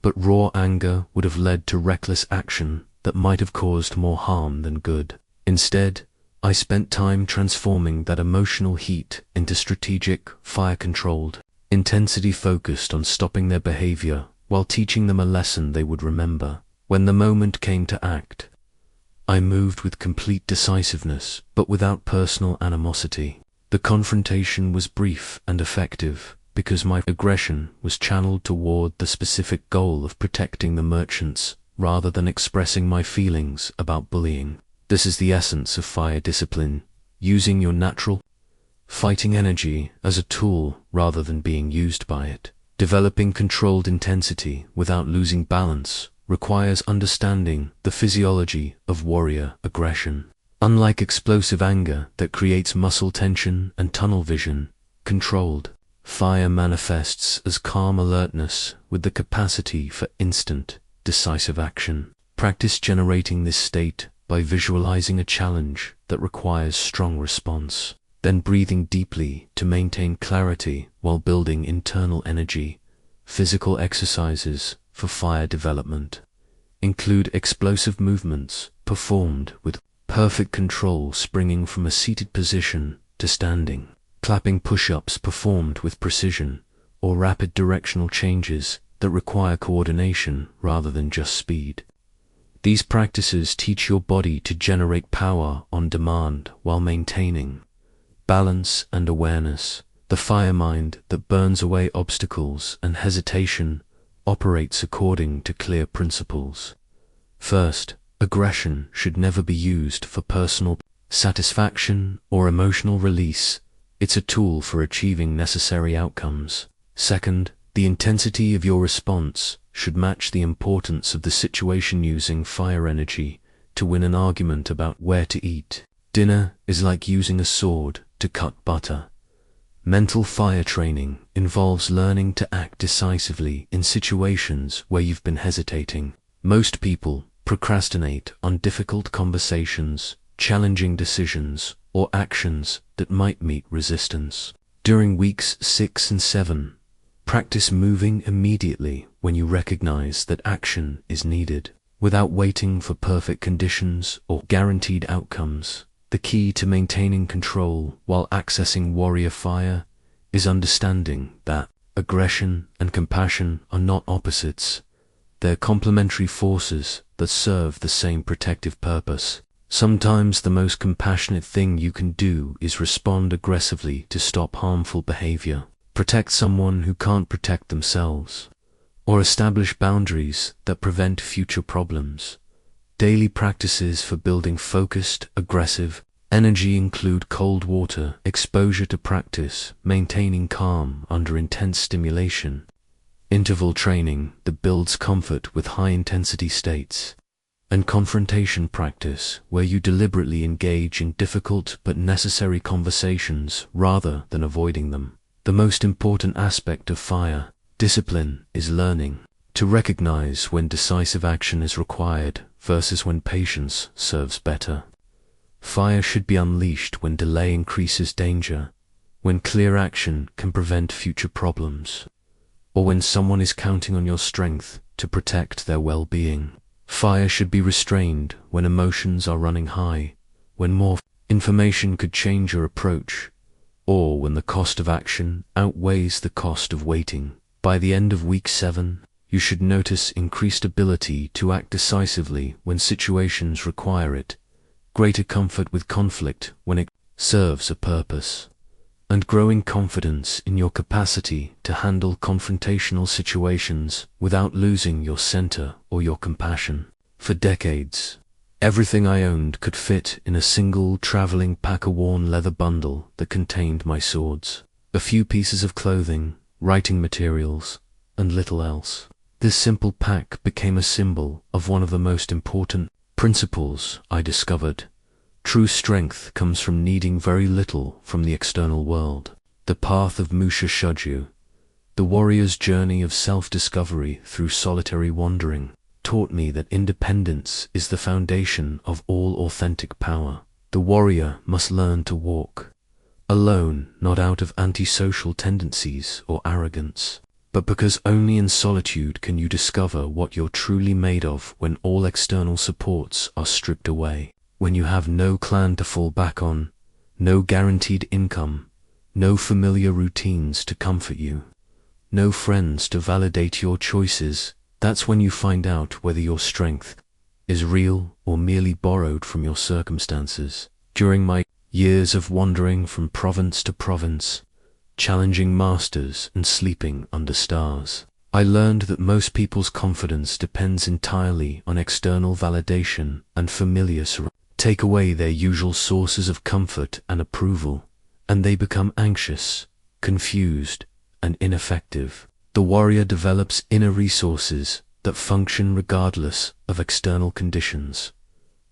but raw anger would have led to reckless action that might have caused more harm than good. Instead, I spent time transforming that emotional heat into strategic, fire-controlled intensity focused on stopping their behavior while teaching them a lesson they would remember. When the moment came to act, I moved with complete decisiveness, but without personal animosity. The confrontation was brief and effective because my aggression was channeled toward the specific goal of protecting the merchants rather than expressing my feelings about bullying. This is the essence of fire discipline, using your natural fighting energy as a tool rather than being used by it. Developing controlled intensity without losing balance requires understanding the physiology of warrior aggression. Unlike explosive anger that creates muscle tension and tunnel vision, controlled fire manifests as calm alertness with the capacity for instant, decisive action. Practice generating this state by visualizing a challenge that requires strong response, then breathing deeply to maintain clarity while building internal energy. Physical exercises for fire development include explosive movements performed with perfect control, springing from a seated position to standing, clapping push-ups performed with precision, or rapid directional changes that require coordination rather than just speed. These practices teach your body to generate power on demand while maintaining balance and awareness. The fire mind that burns away obstacles and hesitation operates according to clear principles. First, aggression should never be used for personal satisfaction or emotional release. It's a tool for achieving necessary outcomes. Second, the intensity of your response should match the importance of the situation. Using fire energy to win an argument about where to eat dinner is like using a sword to cut butter. Mental fire training involves learning to act decisively in situations where you've been hesitating. Most people procrastinate on difficult conversations, challenging decisions, or actions that might meet resistance. During weeks 6 and 7, practice moving immediately when you recognize that action is needed, without waiting for perfect conditions or guaranteed outcomes. The key to maintaining control while accessing warrior fire is understanding that aggression and compassion are not opposites. They're complementary forces that serve the same protective purpose. Sometimes the most compassionate thing you can do is respond aggressively to stop harmful behavior, protect someone who can't protect themselves, or establish boundaries that prevent future problems. Daily practices for building focused, aggressive energy include cold water exposure to practice maintaining calm under intense stimulation, interval training that builds comfort with high-intensity states, and confrontation practice where you deliberately engage in difficult but necessary conversations rather than avoiding them. The most important aspect of fire discipline is learning to recognize when decisive action is required versus when patience serves better. Fire should be unleashed when delay increases danger, when clear action can prevent future problems, or when someone is counting on your strength to protect their well-being. Fire should be restrained when emotions are running high, when more information could change your approach, or when the cost of action outweighs the cost of waiting. By the end of week 7, You should notice increased ability to act decisively when situations require it, greater comfort with conflict when it serves a purpose, and growing confidence in your capacity to handle confrontational situations without losing your center or your compassion. For decades, everything I owned could fit in a single traveling pack-a-worn leather bundle that contained my swords, a few pieces of clothing, writing materials, and little else. This simple pack became a symbol of one of the most important principles I discovered. True strength comes from needing very little from the external world. The path of Musashi, the warrior's journey of self-discovery through solitary wandering, taught me that independence is the foundation of all authentic power. The warrior must learn to walk alone, not out of antisocial tendencies or arrogance, but because only in solitude can you discover what you're truly made of when all external supports are stripped away. When you have no clan to fall back on, no guaranteed income, no familiar routines to comfort you, no friends to validate your choices, that's when you find out whether your strength is real or merely borrowed from your circumstances. During my years of wandering from province to province, challenging masters and sleeping under stars, I learned that most people's confidence depends entirely on external validation and familiar surroundings. Take away their usual sources of comfort and approval, and they become anxious, confused, and ineffective. The warrior develops inner resources that function regardless of external conditions.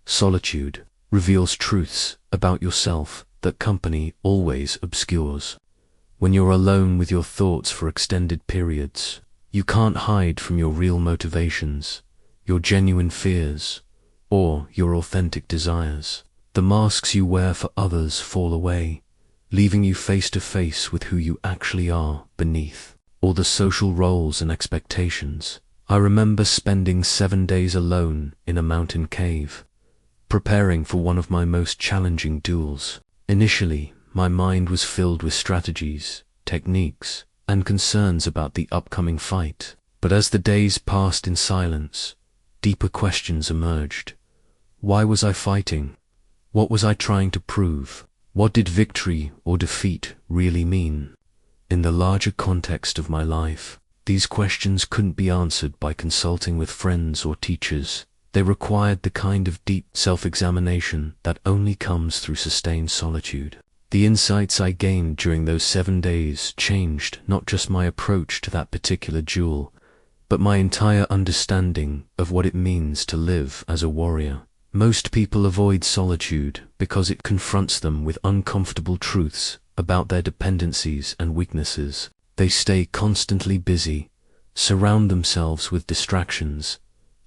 Solitude reveals truths about yourself that company always obscures. When you're alone with your thoughts for extended periods, you can't hide from your real motivations, your genuine fears, or your authentic desires. The masks you wear for others fall away, leaving you face to face with who you actually are beneath all the social roles and expectations. I remember spending 7 days alone in a mountain cave, preparing for one of my most challenging duels. Initially, my mind was filled with strategies, techniques, and concerns about the upcoming fight. But as the days passed in silence, deeper questions emerged. Why was I fighting? What was I trying to prove? What did victory or defeat really mean? In the larger context of my life, these questions couldn't be answered by consulting with friends or teachers. They required the kind of deep self-examination that only comes through sustained solitude. The insights I gained during those 7 days changed not just my approach to that particular duel, but my entire understanding of what it means to live as a warrior. Most people avoid solitude because it confronts them with uncomfortable truths about their dependencies and weaknesses. They stay constantly busy, surround themselves with distractions,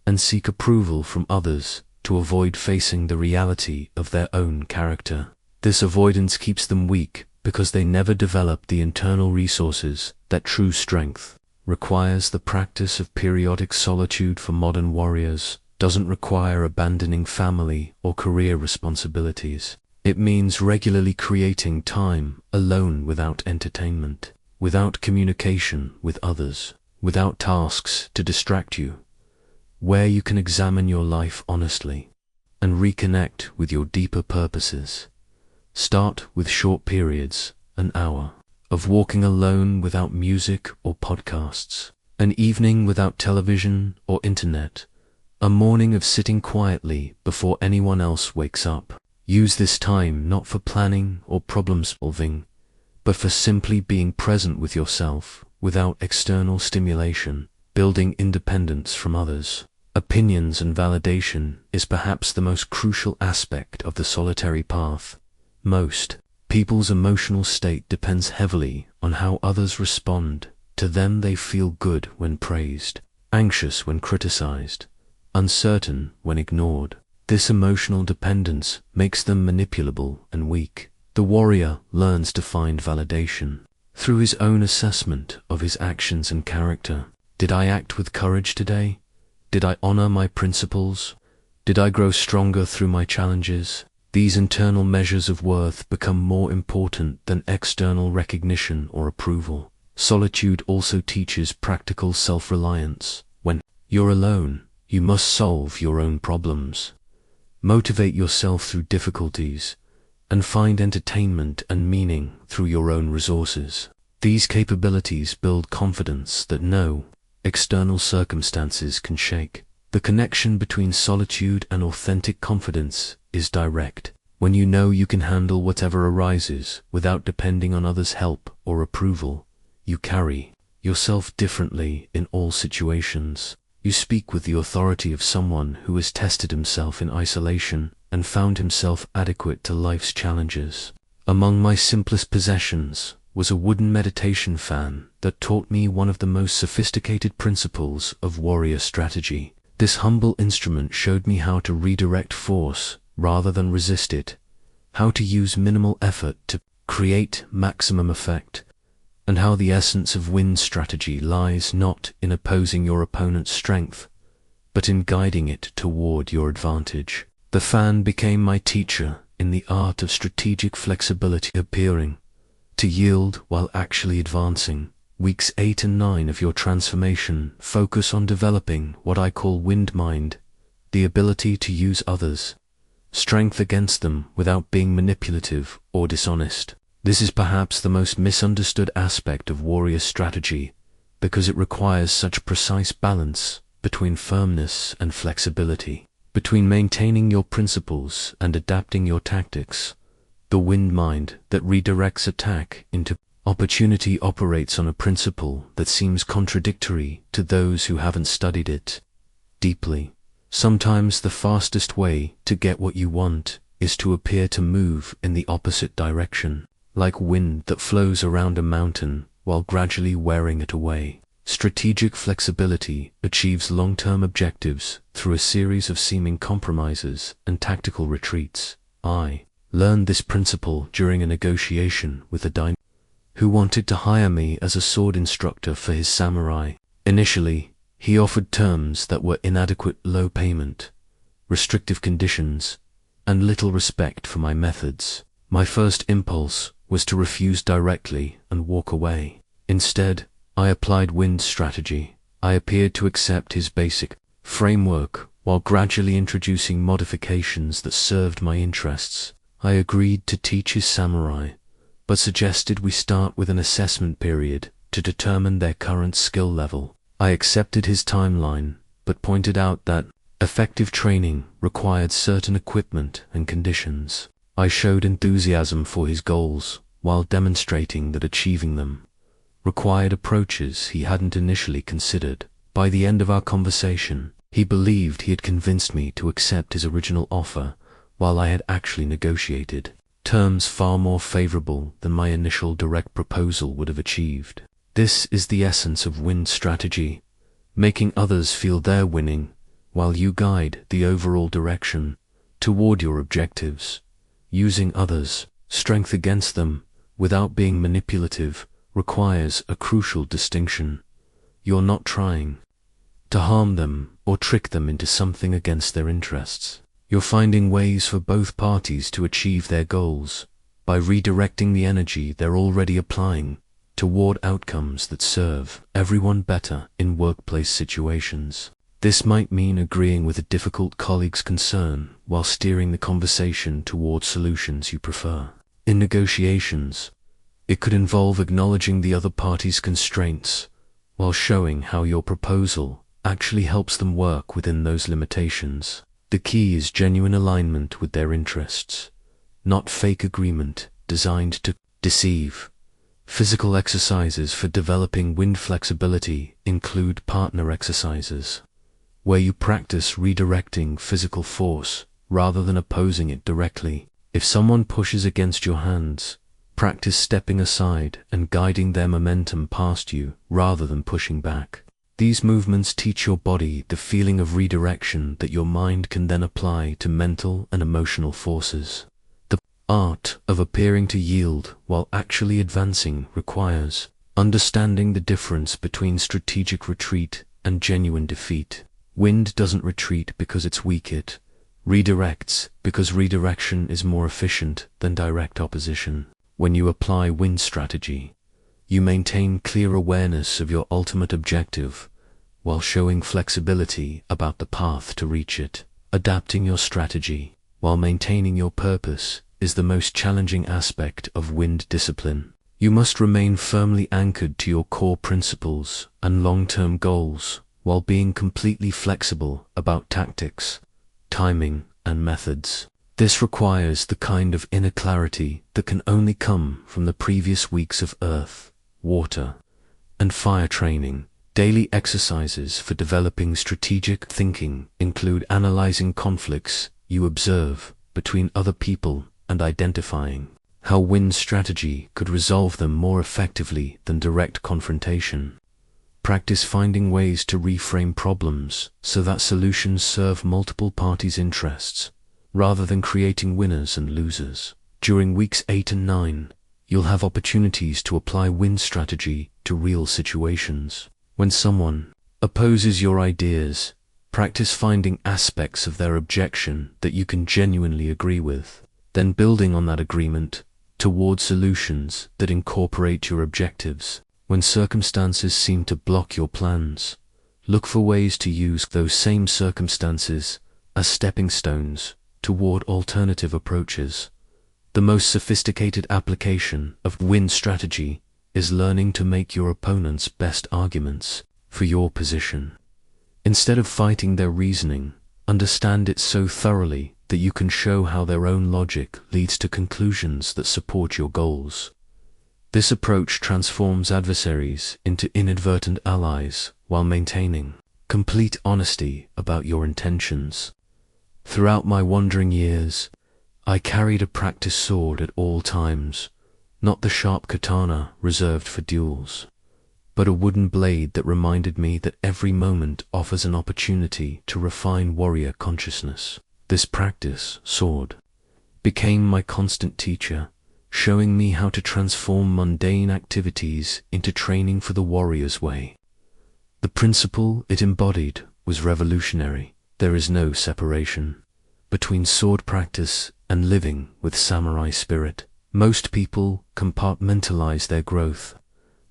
and seek approval from others to avoid facing the reality of their own character. This avoidance keeps them weak because they never develop the internal resources that true strength requires. The practice of periodic solitude for modern warriors doesn't require abandoning family or career responsibilities. It means regularly creating time alone without entertainment, without communication with others, without tasks to distract you, where you can examine your life honestly and reconnect with your deeper purposes. Start with short periods, an hour, of walking alone without music or podcasts, an evening without television or internet, a morning of sitting quietly before anyone else wakes up. Use this time not for planning or problem solving, but for simply being present with yourself without external stimulation. Building independence from others, opinions and validation is perhaps the most crucial aspect of the solitary path. Most people's emotional state depends heavily on how others respond to them. They feel good when praised, anxious when criticized, uncertain when ignored. This emotional dependence makes them manipulable and weak. The warrior learns to find validation through his own assessment of his actions and character. Did I act with courage today? Did I honor my principles? Did I grow stronger through my challenges? These internal measures of worth become more important than external recognition or approval. Solitude also teaches practical self-reliance. When you're alone, you must solve your own problems, motivate yourself through difficulties, and find entertainment and meaning through your own resources. These capabilities build confidence that no external circumstances can shake. The connection between solitude and authentic confidence is direct. When you know you can handle whatever arises without depending on others' help or approval, you carry yourself differently in all situations. You speak with the authority of someone who has tested himself in isolation and found himself adequate to life's challenges. Among my simplest possessions was a wooden meditation fan that taught me one of the most sophisticated principles of warrior strategy. This humble instrument showed me how to redirect force rather than resist it, how to use minimal effort to create maximum effect, and how the essence of win strategy lies not in opposing your opponent's strength, but in guiding it toward your advantage. The fan became my teacher in the art of strategic flexibility, appearing to yield while actually advancing. Weeks 8 and 9 of your transformation focus on developing what I call wind mind, the ability to use others' strength against them without being manipulative or dishonest. This is perhaps the most misunderstood aspect of warrior strategy because it requires such precise balance between firmness and flexibility, between maintaining your principles and adapting your tactics. The wind mind that redirects attack into opportunity operates on a principle that seems contradictory to those who haven't studied it deeply. Sometimes the fastest way to get what you want is to appear to move in the opposite direction, like wind that flows around a mountain while gradually wearing it away. Strategic flexibility achieves long-term objectives through a series of seeming compromises and tactical retreats. I learned this principle during a negotiation with a daimyo who wanted to hire me as a sword instructor for his samurai. Initially, he offered terms that were inadequate: low payment, restrictive conditions, and little respect for my methods. My first impulse was to refuse directly and walk away. Instead, I applied wind strategy. I appeared to accept his basic framework while gradually introducing modifications that served my interests. I agreed to teach his samurai, but suggested we start with an assessment period to determine their current skill level. I accepted his timeline, but pointed out that effective training required certain equipment and conditions. I showed enthusiasm for his goals while demonstrating that achieving them required approaches he hadn't initially considered. By the end of our conversation, he believed he had convinced me to accept his original offer, while I had actually negotiated terms far more favorable than my initial direct proposal would have achieved. This is the essence of wind strategy, making others feel they're winning, while you guide the overall direction toward your objectives. Using others' strength against them without being manipulative requires a crucial distinction. You're not trying to harm them or trick them into something against their interests. You're finding ways for both parties to achieve their goals by redirecting the energy they're already applying toward outcomes that serve everyone better in workplace situations. This might mean agreeing with a difficult colleague's concern while steering the conversation toward solutions you prefer. In negotiations, it could involve acknowledging the other party's constraints while showing how your proposal actually helps them work within those limitations. The key is genuine alignment with their interests, not fake agreement designed to deceive. Physical exercises for developing wind flexibility include partner exercises, where you practice redirecting physical force rather than opposing it directly. If someone pushes against your hands, practice stepping aside and guiding their momentum past you rather than pushing back. These movements teach your body the feeling of redirection that your mind can then apply to mental and emotional forces. The art of appearing to yield while actually advancing requires understanding the difference between strategic retreat and genuine defeat. Wind doesn't retreat because it's weak, it redirects because redirection is more efficient than direct opposition. When you apply wind strategy, You maintain clear awareness of your ultimate objective, while showing flexibility about the path to reach it. Adapting your strategy while maintaining your purpose is the most challenging aspect of wind discipline. You must remain firmly anchored to your core principles and long-term goals, while being completely flexible about tactics, timing, and methods. This requires the kind of inner clarity that can only come from the previous weeks of earth, water, and fire training. Daily exercises for developing strategic thinking include analyzing conflicts you observe between other people and identifying how wind strategy could resolve them more effectively than direct confrontation. Practice finding ways to reframe problems so that solutions serve multiple parties' interests, rather than creating winners and losers. During weeks 8 and 9, you'll have opportunities to apply wind strategy to real situations. When someone opposes your ideas, practice finding aspects of their objection that you can genuinely agree with, then building on that agreement toward solutions that incorporate your objectives. When circumstances seem to block your plans, look for ways to use those same circumstances as stepping stones toward alternative approaches. The most sophisticated application of wind strategy is learning to make your opponent's best arguments for your position. Instead of fighting their reasoning, understand it so thoroughly that you can show how their own logic leads to conclusions that support your goals. This approach transforms adversaries into inadvertent allies while maintaining complete honesty about your intentions. Throughout my wandering years, I carried a practice sword at all times, not the sharp katana reserved for duels, but a wooden blade that reminded me that every moment offers an opportunity to refine warrior consciousness. This practice sword became my constant teacher, showing me how to transform mundane activities into training for the warrior's way. The principle it embodied was revolutionary. There is no separation between sword practice and living with samurai spirit. Most people compartmentalize their growth,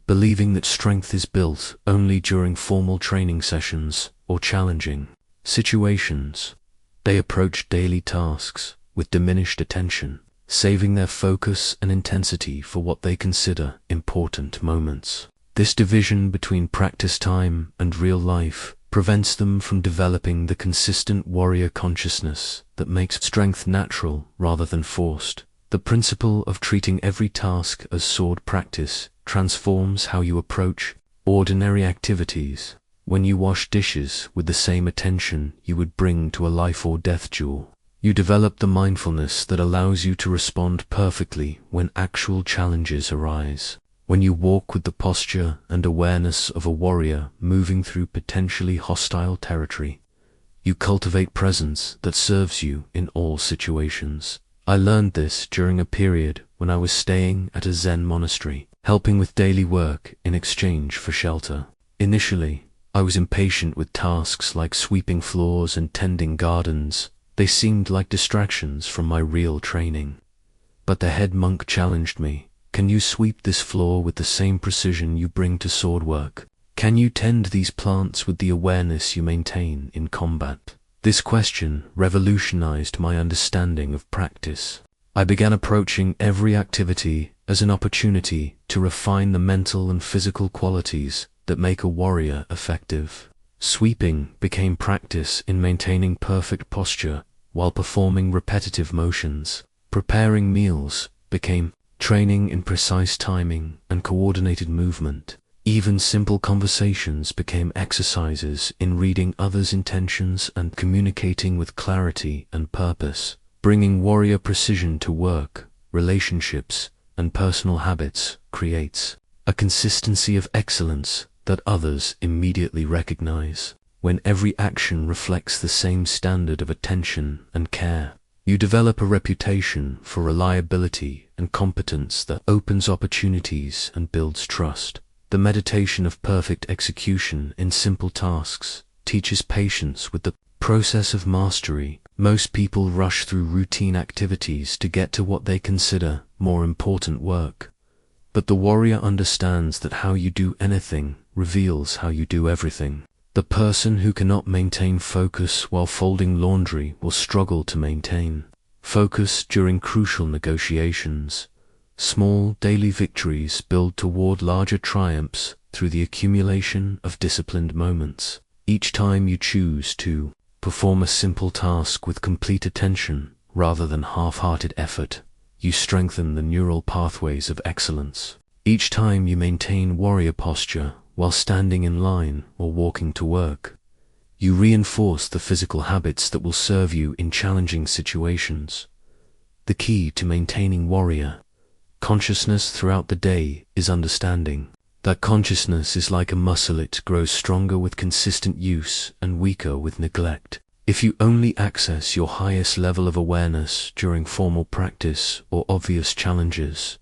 believing that strength is built only during formal training sessions or challenging situations. They approach daily tasks with diminished attention, saving their focus and intensity for what they consider important moments. This division between practice time and real life prevents them from developing the consistent warrior consciousness that makes strength natural rather than forced. The principle of treating every task as sword practice transforms how you approach ordinary activities. When you wash dishes with the same attention you would bring to a life or death duel, you develop the mindfulness that allows you to respond perfectly when actual challenges arise. When you walk with the posture and awareness of a warrior moving through potentially hostile territory, you cultivate presence that serves you in all situations. I learned this during a period when I was staying at a Zen monastery, helping with daily work in exchange for shelter. Initially, I was impatient with tasks like sweeping floors and tending gardens. They seemed like distractions from my real training. But the head monk challenged me. Can you sweep this floor with the same precision you bring to sword work? Can you tend these plants with the awareness you maintain in combat? This question revolutionized my understanding of practice. I began approaching every activity as an opportunity to refine the mental and physical qualities that make a warrior effective. Sweeping became practice in maintaining perfect posture while performing repetitive motions. Preparing meals became training in precise timing and coordinated movement. Even simple conversations became exercises in reading others' intentions and communicating with clarity and purpose. Bringing warrior precision to work, relationships, and personal habits creates a consistency of excellence that others immediately recognize. When every action reflects the same standard of attention and care, you develop a reputation for reliability and competence that opens opportunities and builds trust. The meditation of perfect execution in simple tasks teaches patience with the process of mastery. Most people rush through routine activities to get to what they consider more important work, But the warrior understands that how you do anything reveals how you do everything. The person who cannot maintain focus while folding laundry will struggle to maintain focus during crucial negotiations. Small daily victories build toward larger triumphs through the accumulation of disciplined moments. Each time you choose to perform a simple task with complete attention rather than half-hearted effort, you strengthen the neural pathways of excellence. Each time you maintain warrior posture while standing in line or walking to work, you reinforce the physical habits that will serve you in challenging situations. The key to maintaining warrior consciousness throughout the day is understanding that consciousness is like a muscle. It grows stronger with consistent use and weaker with neglect. If you only access your highest level of awareness during formal practice or obvious challenges,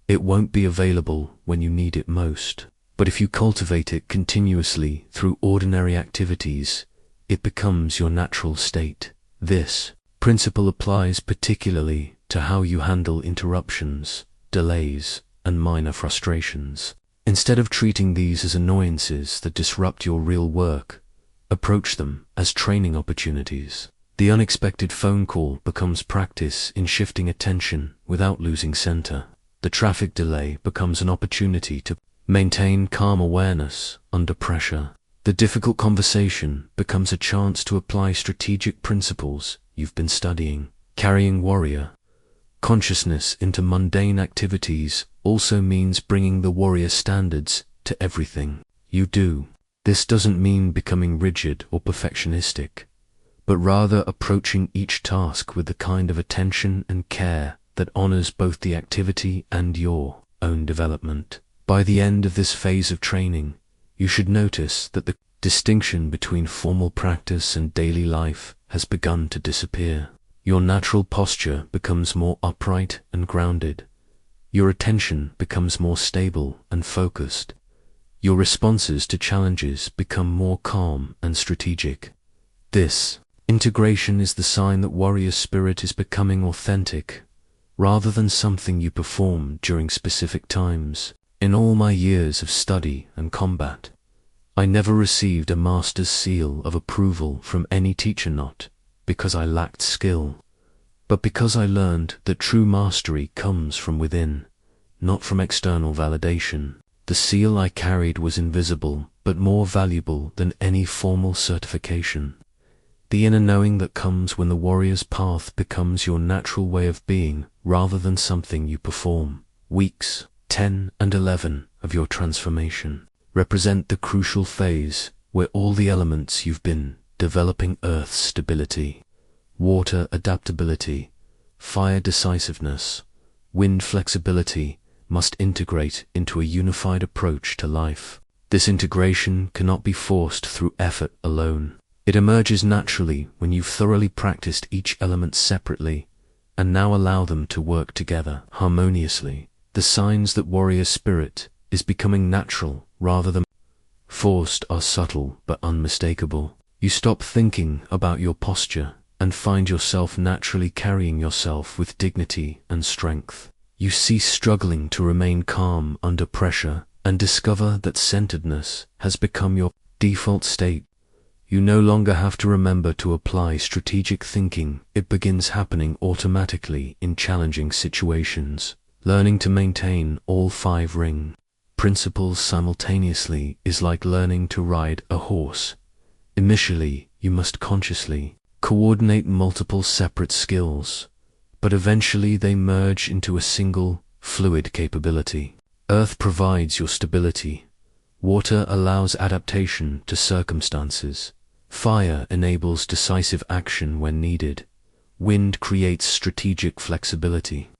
it won't be available when you need it most. But if you cultivate it continuously through ordinary activities, it becomes your natural state. This principle applies particularly to how you handle interruptions, delays, and minor frustrations. Instead of treating these as annoyances that disrupt your real work, approach them as training opportunities. The unexpected phone call becomes practice in shifting attention without losing center. The traffic delay becomes an opportunity to maintain calm awareness under pressure. The difficult conversation becomes a chance to apply strategic principles you've been studying. Carrying warrior consciousness into mundane activities also means bringing the warrior standards to everything you do. This doesn't mean becoming rigid or perfectionistic, but rather approaching each task with the kind of attention and care that honors both the activity and your own development. By the end of this phase of training, you should notice that the distinction between formal practice and daily life has begun to disappear. Your natural posture becomes more upright and grounded. Your attention becomes more stable and focused. Your responses to challenges become more calm and strategic. This integration is the sign that warrior spirit is becoming authentic, rather than something you perform during specific times. In all my years of study and combat, I never received a master's seal of approval from any teacher, not because I lacked skill, but because I learned that true mastery comes from within, not from external validation. The seal I carried was invisible, but more valuable than any formal certification. The inner knowing that comes when the warrior's path becomes your natural way of being, rather than something you perform. Weeks 10 and 11 of your transformation represent the crucial phase where all the elements you've been developing, earth stability, water adaptability, fire decisiveness, wind flexibility, must integrate into a unified approach to life. This integration cannot be forced through effort alone. It emerges naturally when you've thoroughly practiced each element separately and now allow them to work together harmoniously. The signs that warrior spirit is becoming natural rather than forced are subtle but unmistakable. You stop thinking about your posture and find yourself naturally carrying yourself with dignity and strength. You cease struggling to remain calm under pressure and discover that centeredness has become your default state. You no longer have to remember to apply strategic thinking. It begins happening automatically in challenging situations. Learning to maintain all 5 ring principles simultaneously is like learning to ride a horse. Initially, you must consciously coordinate multiple separate skills, but eventually they merge into a single, fluid capability. Earth provides your stability. Water allows adaptation to circumstances. Fire enables decisive action when needed. Wind creates strategic flexibility.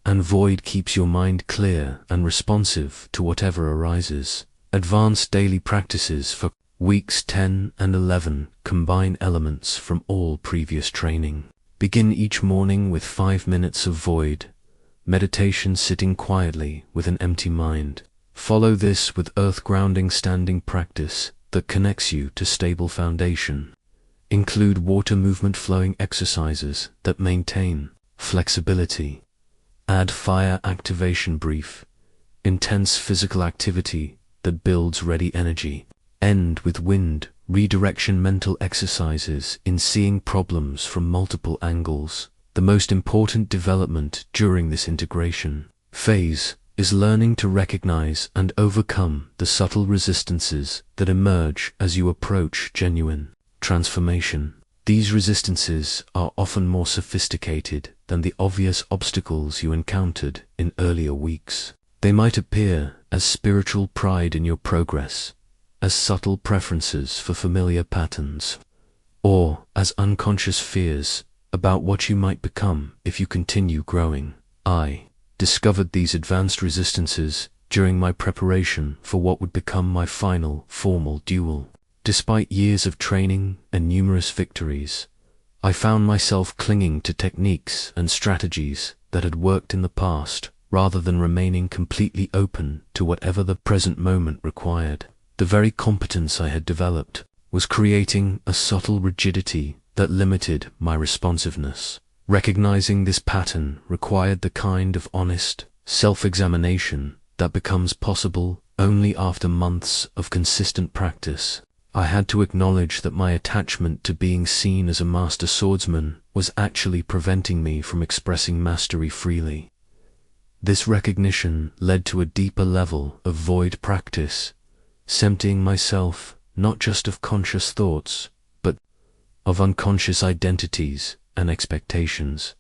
And void keeps your mind clear and responsive to whatever arises. Advanced daily practices for weeks 10 and 11 combine elements from all previous training. Begin each morning with 5 minutes of void meditation, sitting quietly with an empty mind. Follow this with earth grounding standing practice that connects you to stable foundation. Include water movement flowing exercises that maintain flexibility. Add fire activation brief intense physical activity that builds ready energy. End with wind redirection mental exercises in seeing problems from multiple angles. The most important development during this integration phase is learning to recognize and overcome the subtle resistances that emerge as you approach genuine transformation. These resistances are often more sophisticated than the obvious obstacles you encountered in earlier weeks. They might appear as spiritual pride in your progress, as subtle preferences for familiar patterns, or as unconscious fears about what you might become if you continue growing. I discovered these advanced resistances during my preparation for what would become my final formal duel. Despite years of training and numerous victories, I found myself clinging to techniques and strategies that had worked in the past rather than remaining completely open to whatever the present moment required. The very competence I had developed was creating a subtle rigidity that limited my responsiveness. Recognizing this pattern required the kind of honest self-examination that becomes possible only after months of consistent practice. I had to acknowledge that my attachment to being seen as a master swordsman was actually preventing me from expressing mastery freely. This recognition led to a deeper level of void practice, emptying myself not just of conscious thoughts, but of unconscious identities and expectations.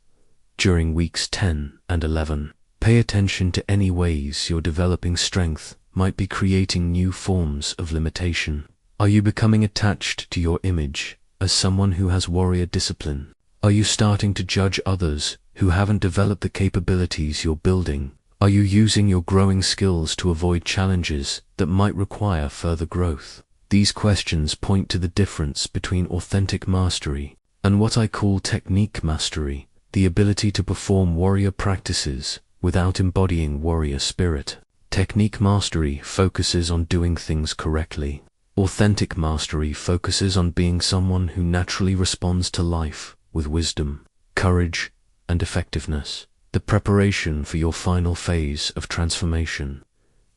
During weeks 10 and 11, pay attention to any ways your developing strength might be creating new forms of limitation. Are you becoming attached to your image as someone who has warrior discipline? Are you starting to judge others who haven't developed the capabilities you're building? Are you using your growing skills to avoid challenges that might require further growth? These questions point to the difference between authentic mastery and what I call technique mastery, the ability to perform warrior practices without embodying warrior spirit. Technique mastery focuses on doing things correctly. Authentic mastery focuses on being someone who naturally responds to life with wisdom, courage, and effectiveness. The preparation for your final phase of transformation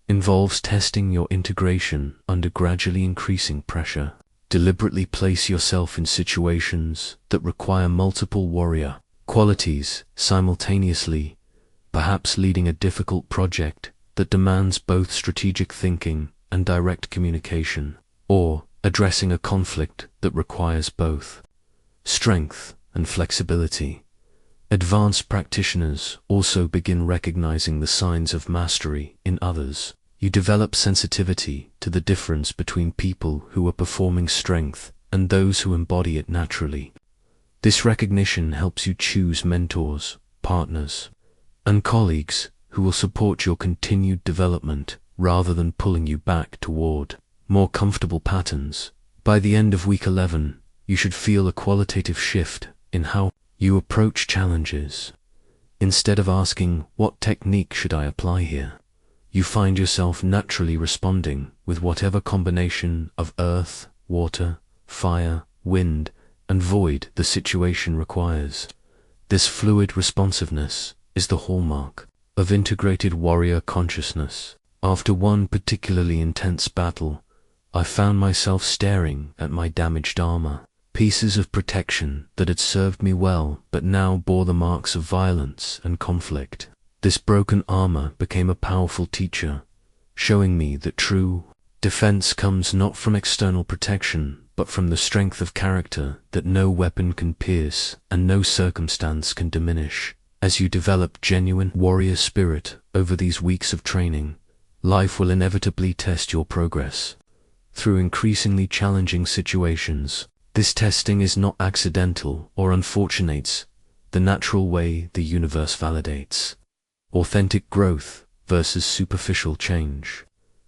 involves testing your integration under gradually increasing pressure. Deliberately place yourself in situations that require multiple warrior qualities simultaneously, perhaps leading a difficult project that demands both strategic thinking and direct communication, or addressing a conflict that requires both strength and flexibility. Advanced practitioners also begin recognizing the signs of mastery in others. You develop sensitivity to the difference between people who are performing strength and those who embody it naturally. This recognition helps you choose mentors, partners, and colleagues who will support your continued development rather than pulling you back toward more comfortable patterns. By the end of week 11, you should feel a qualitative shift in how you approach challenges. Instead of asking, "What technique should I apply here?" you find yourself naturally responding with whatever combination of earth, water, fire, wind, and void the situation requires. This fluid responsiveness is the hallmark of integrated warrior consciousness. After one particularly intense battle, I found myself staring at my damaged armor. Pieces of protection that had served me well but now bore the marks of violence and conflict. This broken armor became a powerful teacher, showing me that true defense comes not from external protection, but from the strength of character that no weapon can pierce and no circumstance can diminish. As you develop genuine warrior spirit over these weeks of training, life will inevitably test your progress. Through increasingly challenging situations, this testing is not accidental or unfortunates, the natural way the universe validates authentic growth versus superficial change.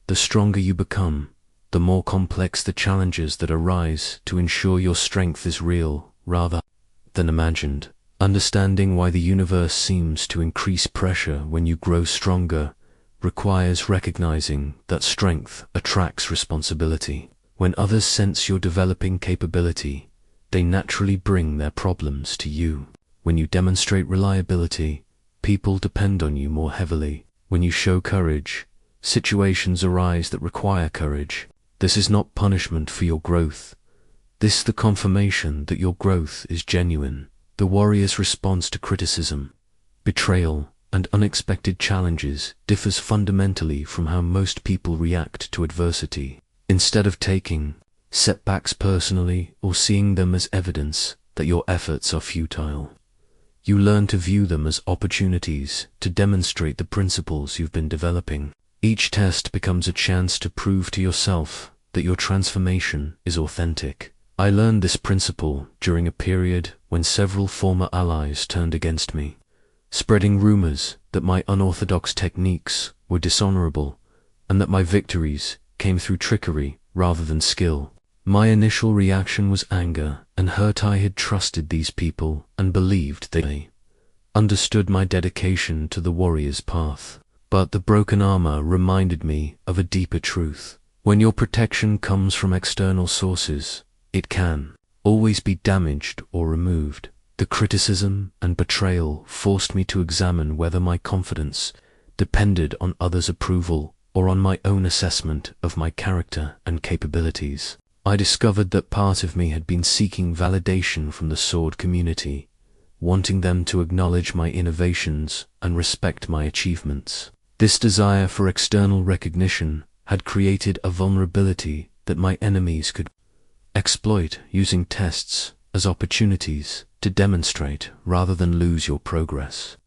The stronger you become, the more complex the challenges that arise to ensure your strength is real rather than imagined. Understanding why the universe seems to increase pressure when you grow stronger requires recognizing that strength attracts responsibility. When others sense your developing capability, they naturally bring their problems to you. When you demonstrate reliability, people depend on you more heavily. When you show courage, situations arise that require courage. This is not punishment for your growth. This is the confirmation that your growth is genuine. The warrior's response to criticism, betrayal, and unexpected challenges differs fundamentally from how most people react to adversity. Instead of taking setbacks personally or seeing them as evidence that your efforts are futile, you learn to view them as opportunities to demonstrate the principles you've been developing. Each test becomes a chance to prove to yourself that your transformation is authentic. I learned this principle during a period when several former allies turned against me, spreading rumors that my unorthodox techniques were dishonorable and that my victories came through trickery rather than skill. My initial reaction was anger and hurt. I had trusted these people and believed they understood my dedication to the warrior's path. But the broken armor reminded me of a deeper truth. When your protection comes from external sources, it can always be damaged or removed. The criticism and betrayal forced me to examine whether my confidence depended on others' approval or on my own assessment of my character and capabilities. I discovered that part of me had been seeking validation from the sword community, wanting them to acknowledge my innovations and respect my achievements. This desire for external recognition had created a vulnerability that my enemies could exploit, using tests as opportunities to demonstrate rather than lose. Your progress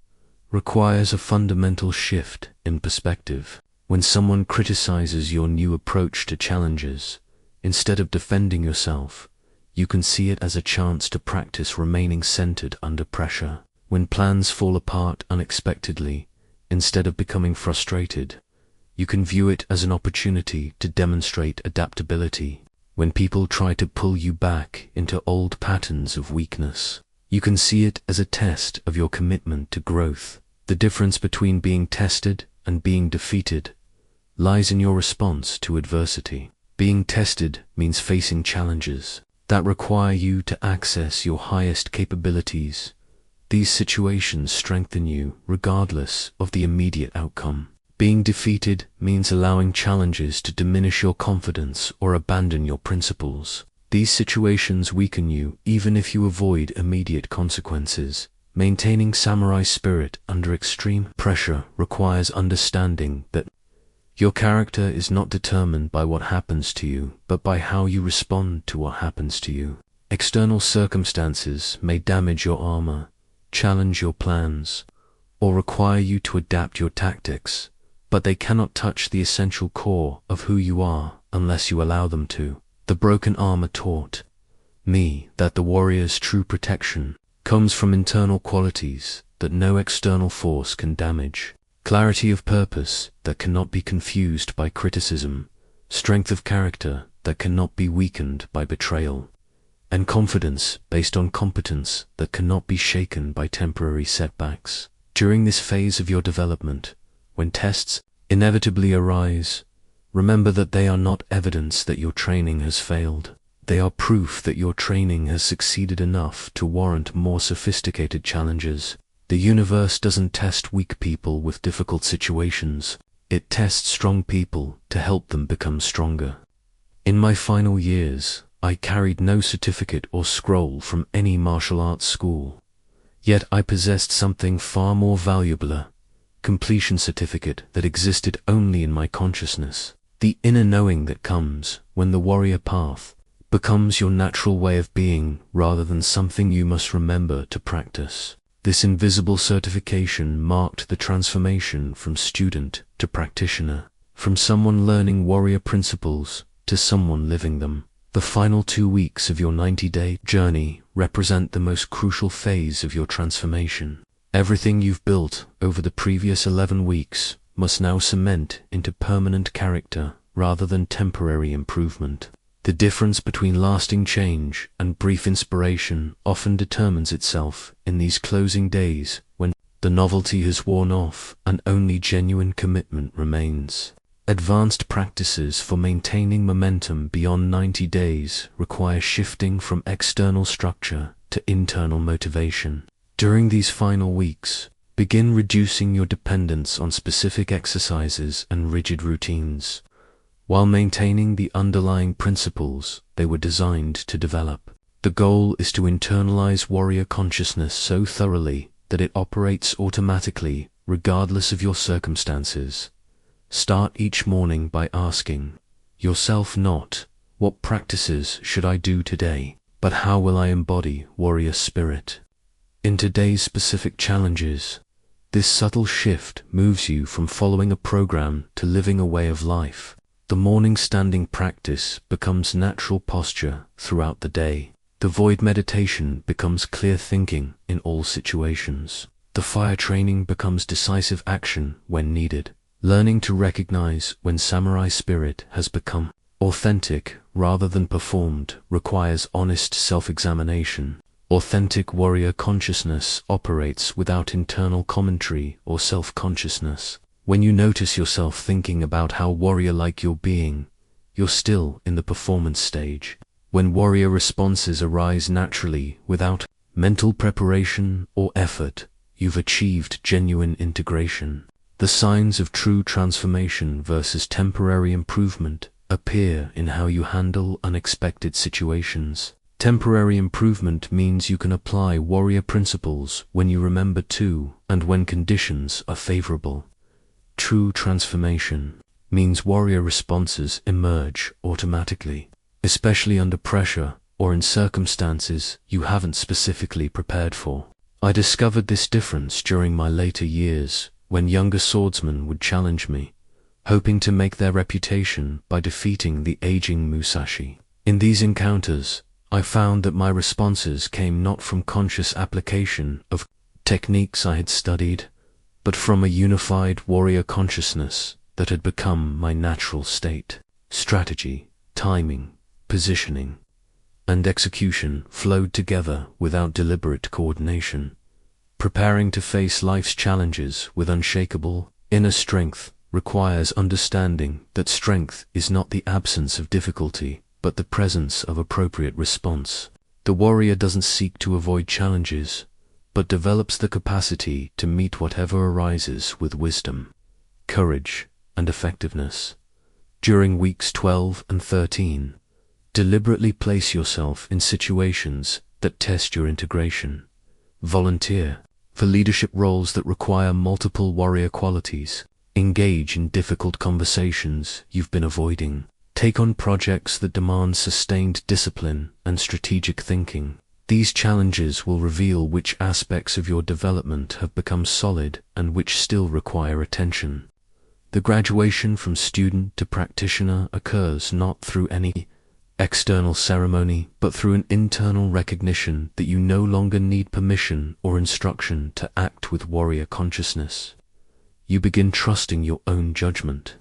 requires a fundamental shift in perspective. When someone criticizes your new approach to challenges, instead of defending yourself, you can see it as a chance to practice remaining centered under pressure. When plans fall apart unexpectedly, instead of becoming frustrated, you can view it as an opportunity to demonstrate adaptability. When people try to pull you back into old patterns of weakness, you can see it as a test of your commitment to growth. The difference between being tested and being defeated lies in your response to adversity. Being tested means facing challenges that require you to access your highest capabilities. These situations strengthen you regardless of the immediate outcome. Being defeated means allowing challenges to diminish your confidence or abandon your principles. These situations weaken you even if you avoid immediate consequences. Maintaining samurai spirit under extreme pressure requires understanding that your character is not determined by what happens to you, but by how you respond to what happens to you. External circumstances may damage your armor, challenge your plans, or require you to adapt your tactics, but they cannot touch the essential core of who you are unless you allow them to. The broken armor taught me that the warrior's true protection comes from internal qualities that no external force can damage. Clarity of purpose that cannot be confused by criticism, strength of character that cannot be weakened by betrayal, and confidence based on competence that cannot be shaken by temporary setbacks. During this phase of your development, when tests inevitably arise, remember that they are not evidence that your training has failed. They are proof that your training has succeeded enough to warrant more sophisticated challenges. The universe doesn't test weak people with difficult situations. It tests strong people to help them become stronger. In my final years, I carried no certificate or scroll from any martial arts school. Yet I possessed something far more valuable, completion certificate that existed only in my consciousness. The inner knowing that comes when the warrior path becomes your natural way of being rather than something you must remember to practice. This invisible certification marked the transformation from student to practitioner, from someone learning warrior principles to someone living them. The final 2 weeks of your 90-day journey represent the most crucial phase of your transformation. Everything you've built over the previous 11 weeks must now cement into permanent character rather than temporary improvement. The difference between lasting change and brief inspiration often determines itself in these closing days when the novelty has worn off and only genuine commitment remains. Advanced practices for maintaining momentum beyond 90 days require shifting from external structure to internal motivation. During these final weeks, Begin reducing your dependence on specific exercises and rigid routines, while maintaining the underlying principles they were designed to develop. The goal is to internalize warrior consciousness so thoroughly that it operates automatically regardless of your circumstances. Start each morning by asking yourself not, "What practices should I do today?" but "How will I embody warrior spirit in today's specific challenges?" This subtle shift moves you from following a program to living a way of life. The morning standing practice becomes natural posture throughout the day. The void meditation becomes clear thinking in all situations. The fire training becomes decisive action when needed. Learning to recognize when samurai spirit has become authentic rather than performed requires honest self-examination. Authentic warrior consciousness operates without internal commentary or self-consciousness. When you notice yourself thinking about how warrior-like you're being, you're still in the performance stage. When warrior responses arise naturally without mental preparation or effort, you've achieved genuine integration. The signs of true transformation versus temporary improvement appear in how you handle unexpected situations. Temporary improvement means you can apply warrior principles when you remember to and when conditions are favorable. True transformation means warrior responses emerge automatically, especially under pressure or in circumstances you haven't specifically prepared for. I discovered this difference during my later years when younger swordsmen would challenge me, hoping to make their reputation by defeating the aging Musashi. In these encounters, I found that my responses came not from conscious application of techniques I had studied, but from a unified warrior consciousness that had become my natural state. Strategy, timing, positioning, and execution flowed together without deliberate coordination. Preparing to face life's challenges with unshakable inner strength requires understanding that strength is not the absence of difficulty, but the presence of appropriate response. The warrior doesn't seek to avoid challenges, but develops the capacity to meet whatever arises with wisdom, courage, and effectiveness. During weeks 12 and 13, deliberately place yourself in situations that test your integration. Volunteer for leadership roles that require multiple warrior qualities. Engage in difficult conversations you've been avoiding. Take on projects that demand sustained discipline and strategic thinking. These challenges will reveal which aspects of your development have become solid and which still require attention. The graduation from student to practitioner occurs not through any external ceremony, but through an internal recognition that you no longer need permission or instruction to act with warrior consciousness. You begin trusting your own judgment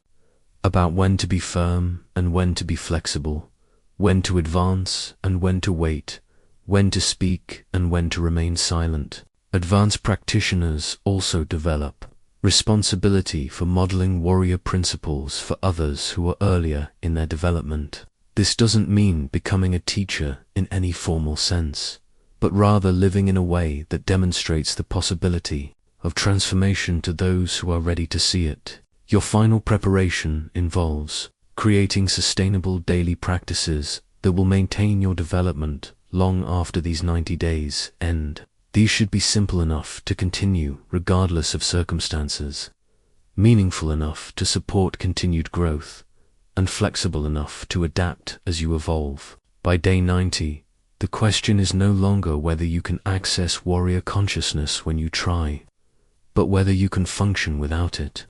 about when to be firm and when to be flexible, when to advance and when to wait, when to speak and when to remain silent. Advanced practitioners also develop responsibility for modeling warrior principles for others who are earlier in their development. This doesn't mean becoming a teacher in any formal sense, but rather living in a way that demonstrates the possibility of transformation to those who are ready to see it. Your final preparation involves creating sustainable daily practices that will maintain your development long after these 90 days end. These should be simple enough to continue regardless of circumstances, meaningful enough to support continued growth, and flexible enough to adapt as you evolve. By day 90, the question is no longer whether you can access warrior consciousness when you try, but whether you can function without it.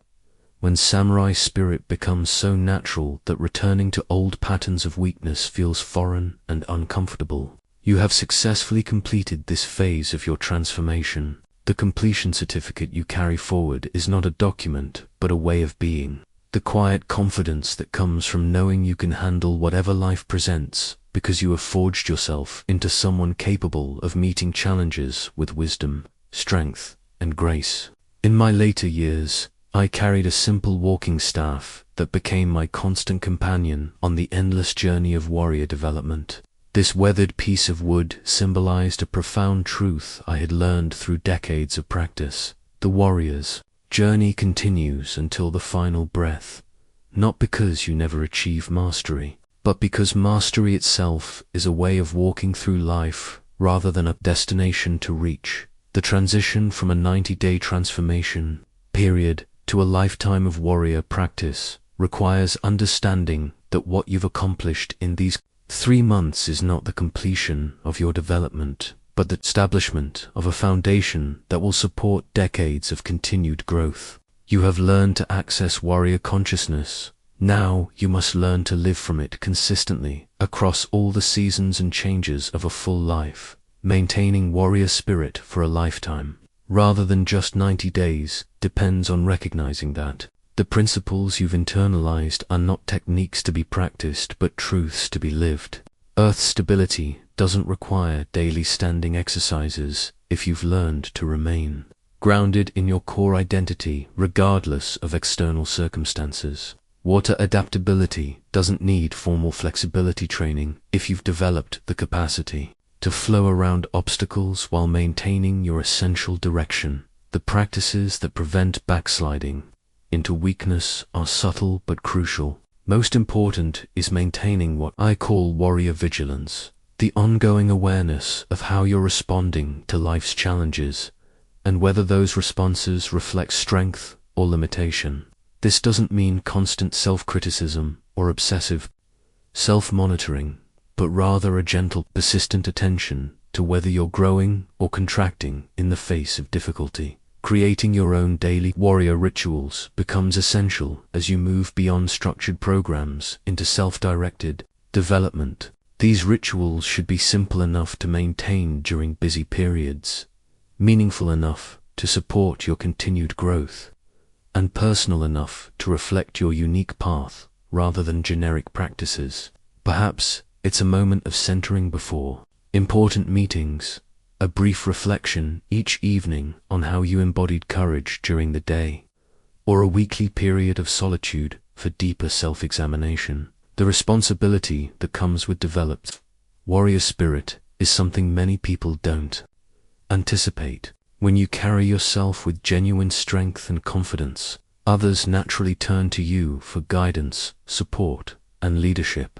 When samurai spirit becomes so natural that returning to old patterns of weakness feels foreign and uncomfortable, you have successfully completed this phase of your transformation. The completion certificate you carry forward is not a document, but a way of being. The quiet confidence that comes from knowing you can handle whatever life presents because you have forged yourself into someone capable of meeting challenges with wisdom, strength, and grace. In my later years, I carried a simple walking staff that became my constant companion on the endless journey of warrior development. This weathered piece of wood symbolized a profound truth I had learned through decades of practice. The warrior's journey continues until the final breath, not because you never achieve mastery, but because mastery itself is a way of walking through life rather than a destination to reach. The transition from a 90-day transformation period to a lifetime of warrior practice requires understanding that what you've accomplished in these 3 months is not the completion of your development, but the establishment of a foundation that will support decades of continued growth. You have learned to access warrior consciousness. Now you must learn to live from it consistently across all the seasons and changes of a full life, maintaining warrior spirit for a lifetime, rather than just 90 days, depends on recognizing that the principles you've internalized are not techniques to be practiced but truths to be lived. Earth stability doesn't require daily standing exercises if you've learned to remain grounded in your core identity regardless of external circumstances. Water adaptability doesn't need formal flexibility training if you've developed the capacity to flow around obstacles while maintaining your essential direction. The practices that prevent backsliding into weakness are subtle but crucial. Most important is maintaining what I call warrior vigilance, the ongoing awareness of how you're responding to life's challenges and whether those responses reflect strength or limitation. This doesn't mean constant self-criticism or obsessive self-monitoring, but rather a gentle, persistent attention to whether you're growing or contracting in the face of difficulty. Creating your own daily warrior rituals becomes essential as you move beyond structured programs into self-directed development. These rituals should be simple enough to maintain during busy periods, meaningful enough to support your continued growth, and personal enough to reflect your unique path rather than generic practices. Perhaps it's a moment of centering before important meetings, a brief reflection each evening on how you embodied courage during the day, or a weekly period of solitude for deeper self-examination. The responsibility that comes with developed warrior spirit is something many people don't anticipate. When you carry yourself with genuine strength and confidence, others naturally turn to you for guidance, support, and leadership.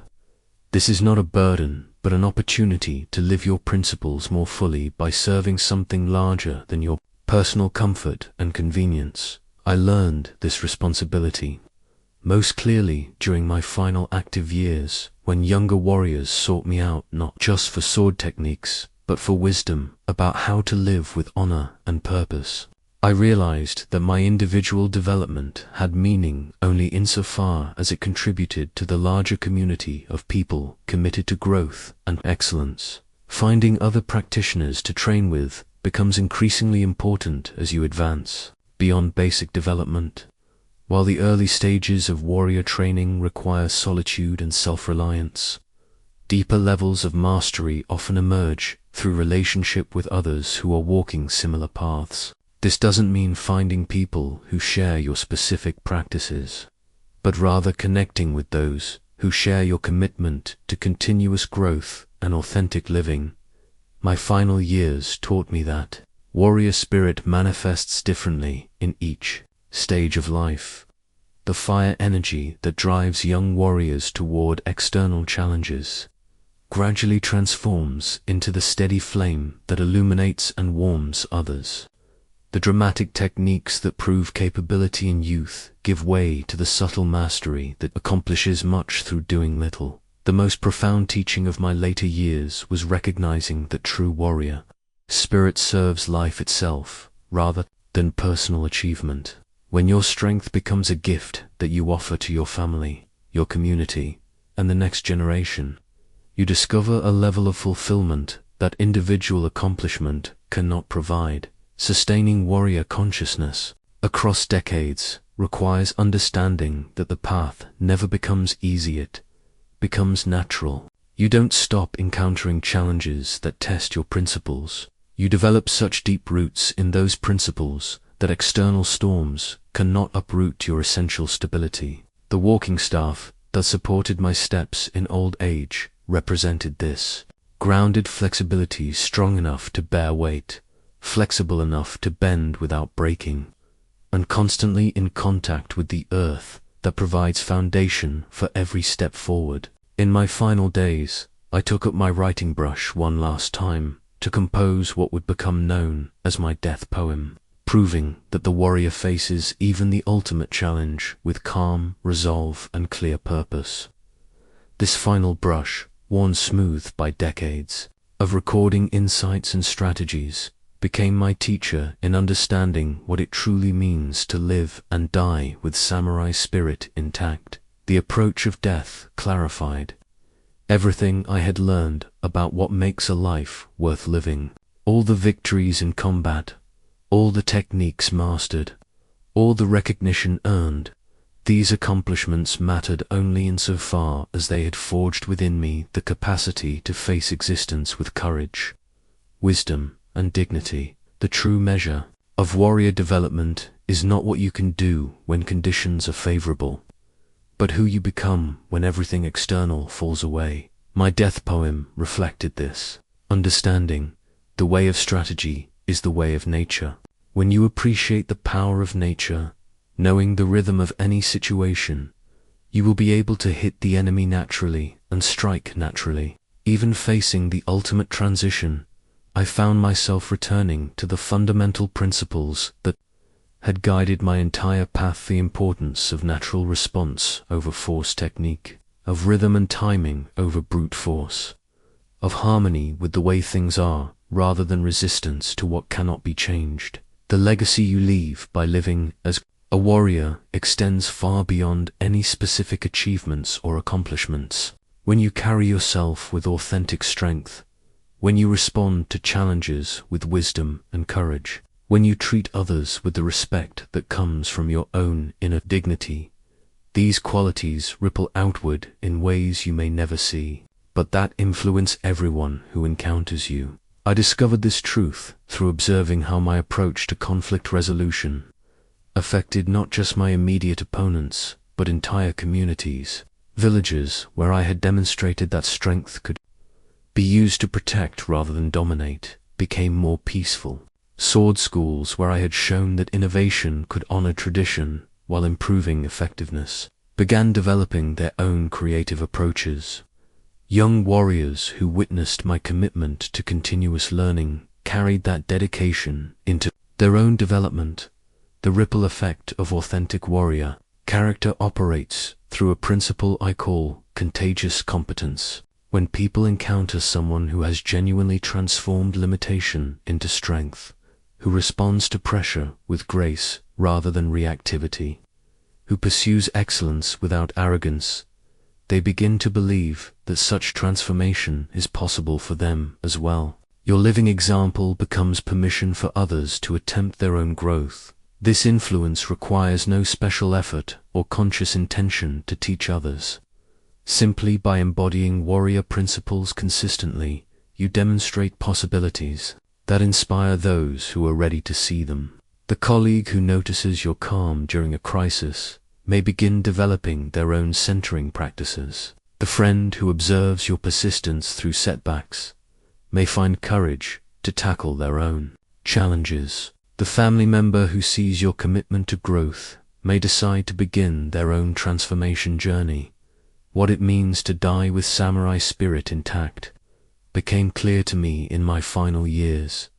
This is not a burden, but an opportunity to live your principles more fully by serving something larger than your personal comfort and convenience. I learned this responsibility most clearly during my final active years, when younger warriors sought me out not just for sword techniques, but for wisdom about how to live with honor and purpose. I realized that my individual development had meaning only insofar as it contributed to the larger community of people committed to growth and excellence. Finding other practitioners to train with becomes increasingly important as you advance beyond basic development. While the early stages of warrior training require solitude and self-reliance, deeper levels of mastery often emerge through relationship with others who are walking similar paths. This doesn't mean finding people who share your specific practices, but rather connecting with those who share your commitment to continuous growth and authentic living. My final years taught me that warrior spirit manifests differently in each stage of life. The fire energy that drives young warriors toward external challenges gradually transforms into the steady flame that illuminates and warms others. The dramatic techniques that prove capability in youth give way to the subtle mastery that accomplishes much through doing little. The most profound teaching of my later years was recognizing that true warrior spirit serves life itself rather than personal achievement. When your strength becomes a gift that you offer to your family, your community, and the next generation, you discover a level of fulfillment that individual accomplishment cannot provide. Sustaining warrior consciousness across decades requires understanding that the path never becomes easy, it becomes natural. You don't stop encountering challenges that test your principles. You develop such deep roots in those principles that external storms cannot uproot your essential stability. The walking staff that supported my steps in old age represented this grounded flexibility strong enough to bear weight flexible enough to bend without breaking, and constantly in contact with the earth that provides foundation for every step forward. In my final days, I took up my writing brush one last time to compose what would become known as my death poem, proving that the warrior faces even the ultimate challenge with calm, resolve, and clear purpose. This final brush, worn smooth by decades of recording insights and strategies, became my teacher in understanding what it truly means to live and die with samurai spirit intact. The approach of death clarified everything I had learned about what makes a life worth living. All the victories in combat, all the techniques mastered, all the recognition earned, these accomplishments mattered only insofar as they had forged within me the capacity to face existence with courage, wisdom, and dignity. The true measure of warrior development is not what you can do when conditions are favorable, but who you become when everything external falls away. My death poem reflected this understanding. The way of strategy is the way of nature. When you appreciate the power of nature, knowing the rhythm of any situation, you will be able to hit the enemy naturally and strike naturally. Even facing the ultimate transition, I found myself returning to the fundamental principles that had guided my entire path: the importance of natural response over force technique, of rhythm and timing over brute force, of harmony with the way things are rather than resistance to what cannot be changed. The legacy you leave by living as a warrior extends far beyond any specific achievements or accomplishments. When you carry yourself with authentic strength, when you respond to challenges with wisdom and courage, when you treat others with the respect that comes from your own inner dignity, these qualities ripple outward in ways you may never see, but that influence everyone who encounters you. I discovered this truth through observing how my approach to conflict resolution affected not just my immediate opponents, but entire communities. Villages where I had demonstrated that strength could be used to protect rather than dominate became more peaceful. Sword schools where I had shown that innovation could honor tradition while improving effectiveness began developing their own creative approaches. Young warriors who witnessed my commitment to continuous learning carried that dedication into their own development. The ripple effect of authentic warrior character operates through a principle I call contagious competence. When people encounter someone who has genuinely transformed limitation into strength, who responds to pressure with grace rather than reactivity, who pursues excellence without arrogance, they begin to believe that such transformation is possible for them as well. Your living example becomes permission for others to attempt their own growth. This influence requires no special effort or conscious intention to teach others. Simply by embodying warrior principles consistently, you demonstrate possibilities that inspire those who are ready to see them. The colleague who notices your calm during a crisis may begin developing their own centering practices. The friend who observes your persistence through setbacks may find courage to tackle their own challenges. The family member who sees your commitment to growth may decide to begin their own transformation journey. What it means to die with samurai spirit intact became clear to me in my final years.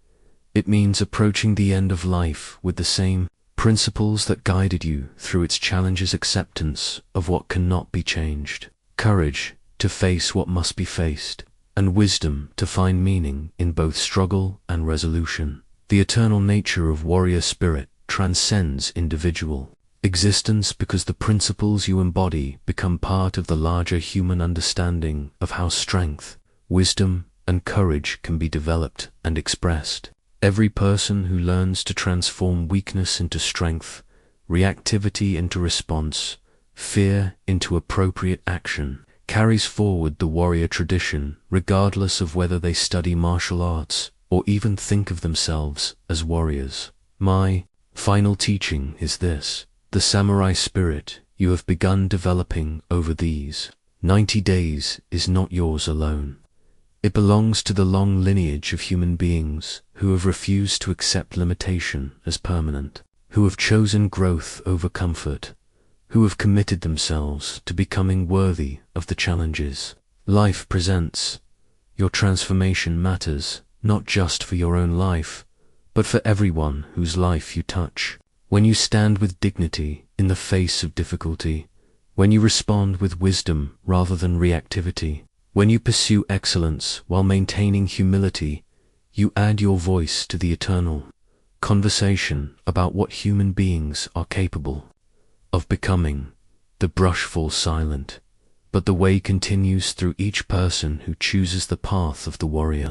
It means approaching the end of life with the same principles that guided you through its challenges: acceptance of what cannot be changed, courage to face what must be faced, and wisdom to find meaning in both struggle and resolution. The eternal nature of warrior spirit transcends individual existence because the principles you embody become part of the larger human understanding of how strength, wisdom, and courage can be developed and expressed. Every person who learns to transform weakness into strength, reactivity into response, fear into appropriate action, carries forward the warrior tradition, regardless of whether they study martial arts or even think of themselves as warriors. My final teaching is this: the samurai spirit you have begun developing over these 90 days is not yours alone. It belongs to the long lineage of human beings who have refused to accept limitation as permanent, who have chosen growth over comfort, who have committed themselves to becoming worthy of the challenges life presents. Your transformation matters, not just for your own life, but for everyone whose life you touch. When you stand with dignity in the face of difficulty, when you respond with wisdom rather than reactivity, when you pursue excellence while maintaining humility, you add your voice to the eternal conversation about what human beings are capable of becoming. The brush falls silent, but the way continues through each person who chooses the path of the warrior.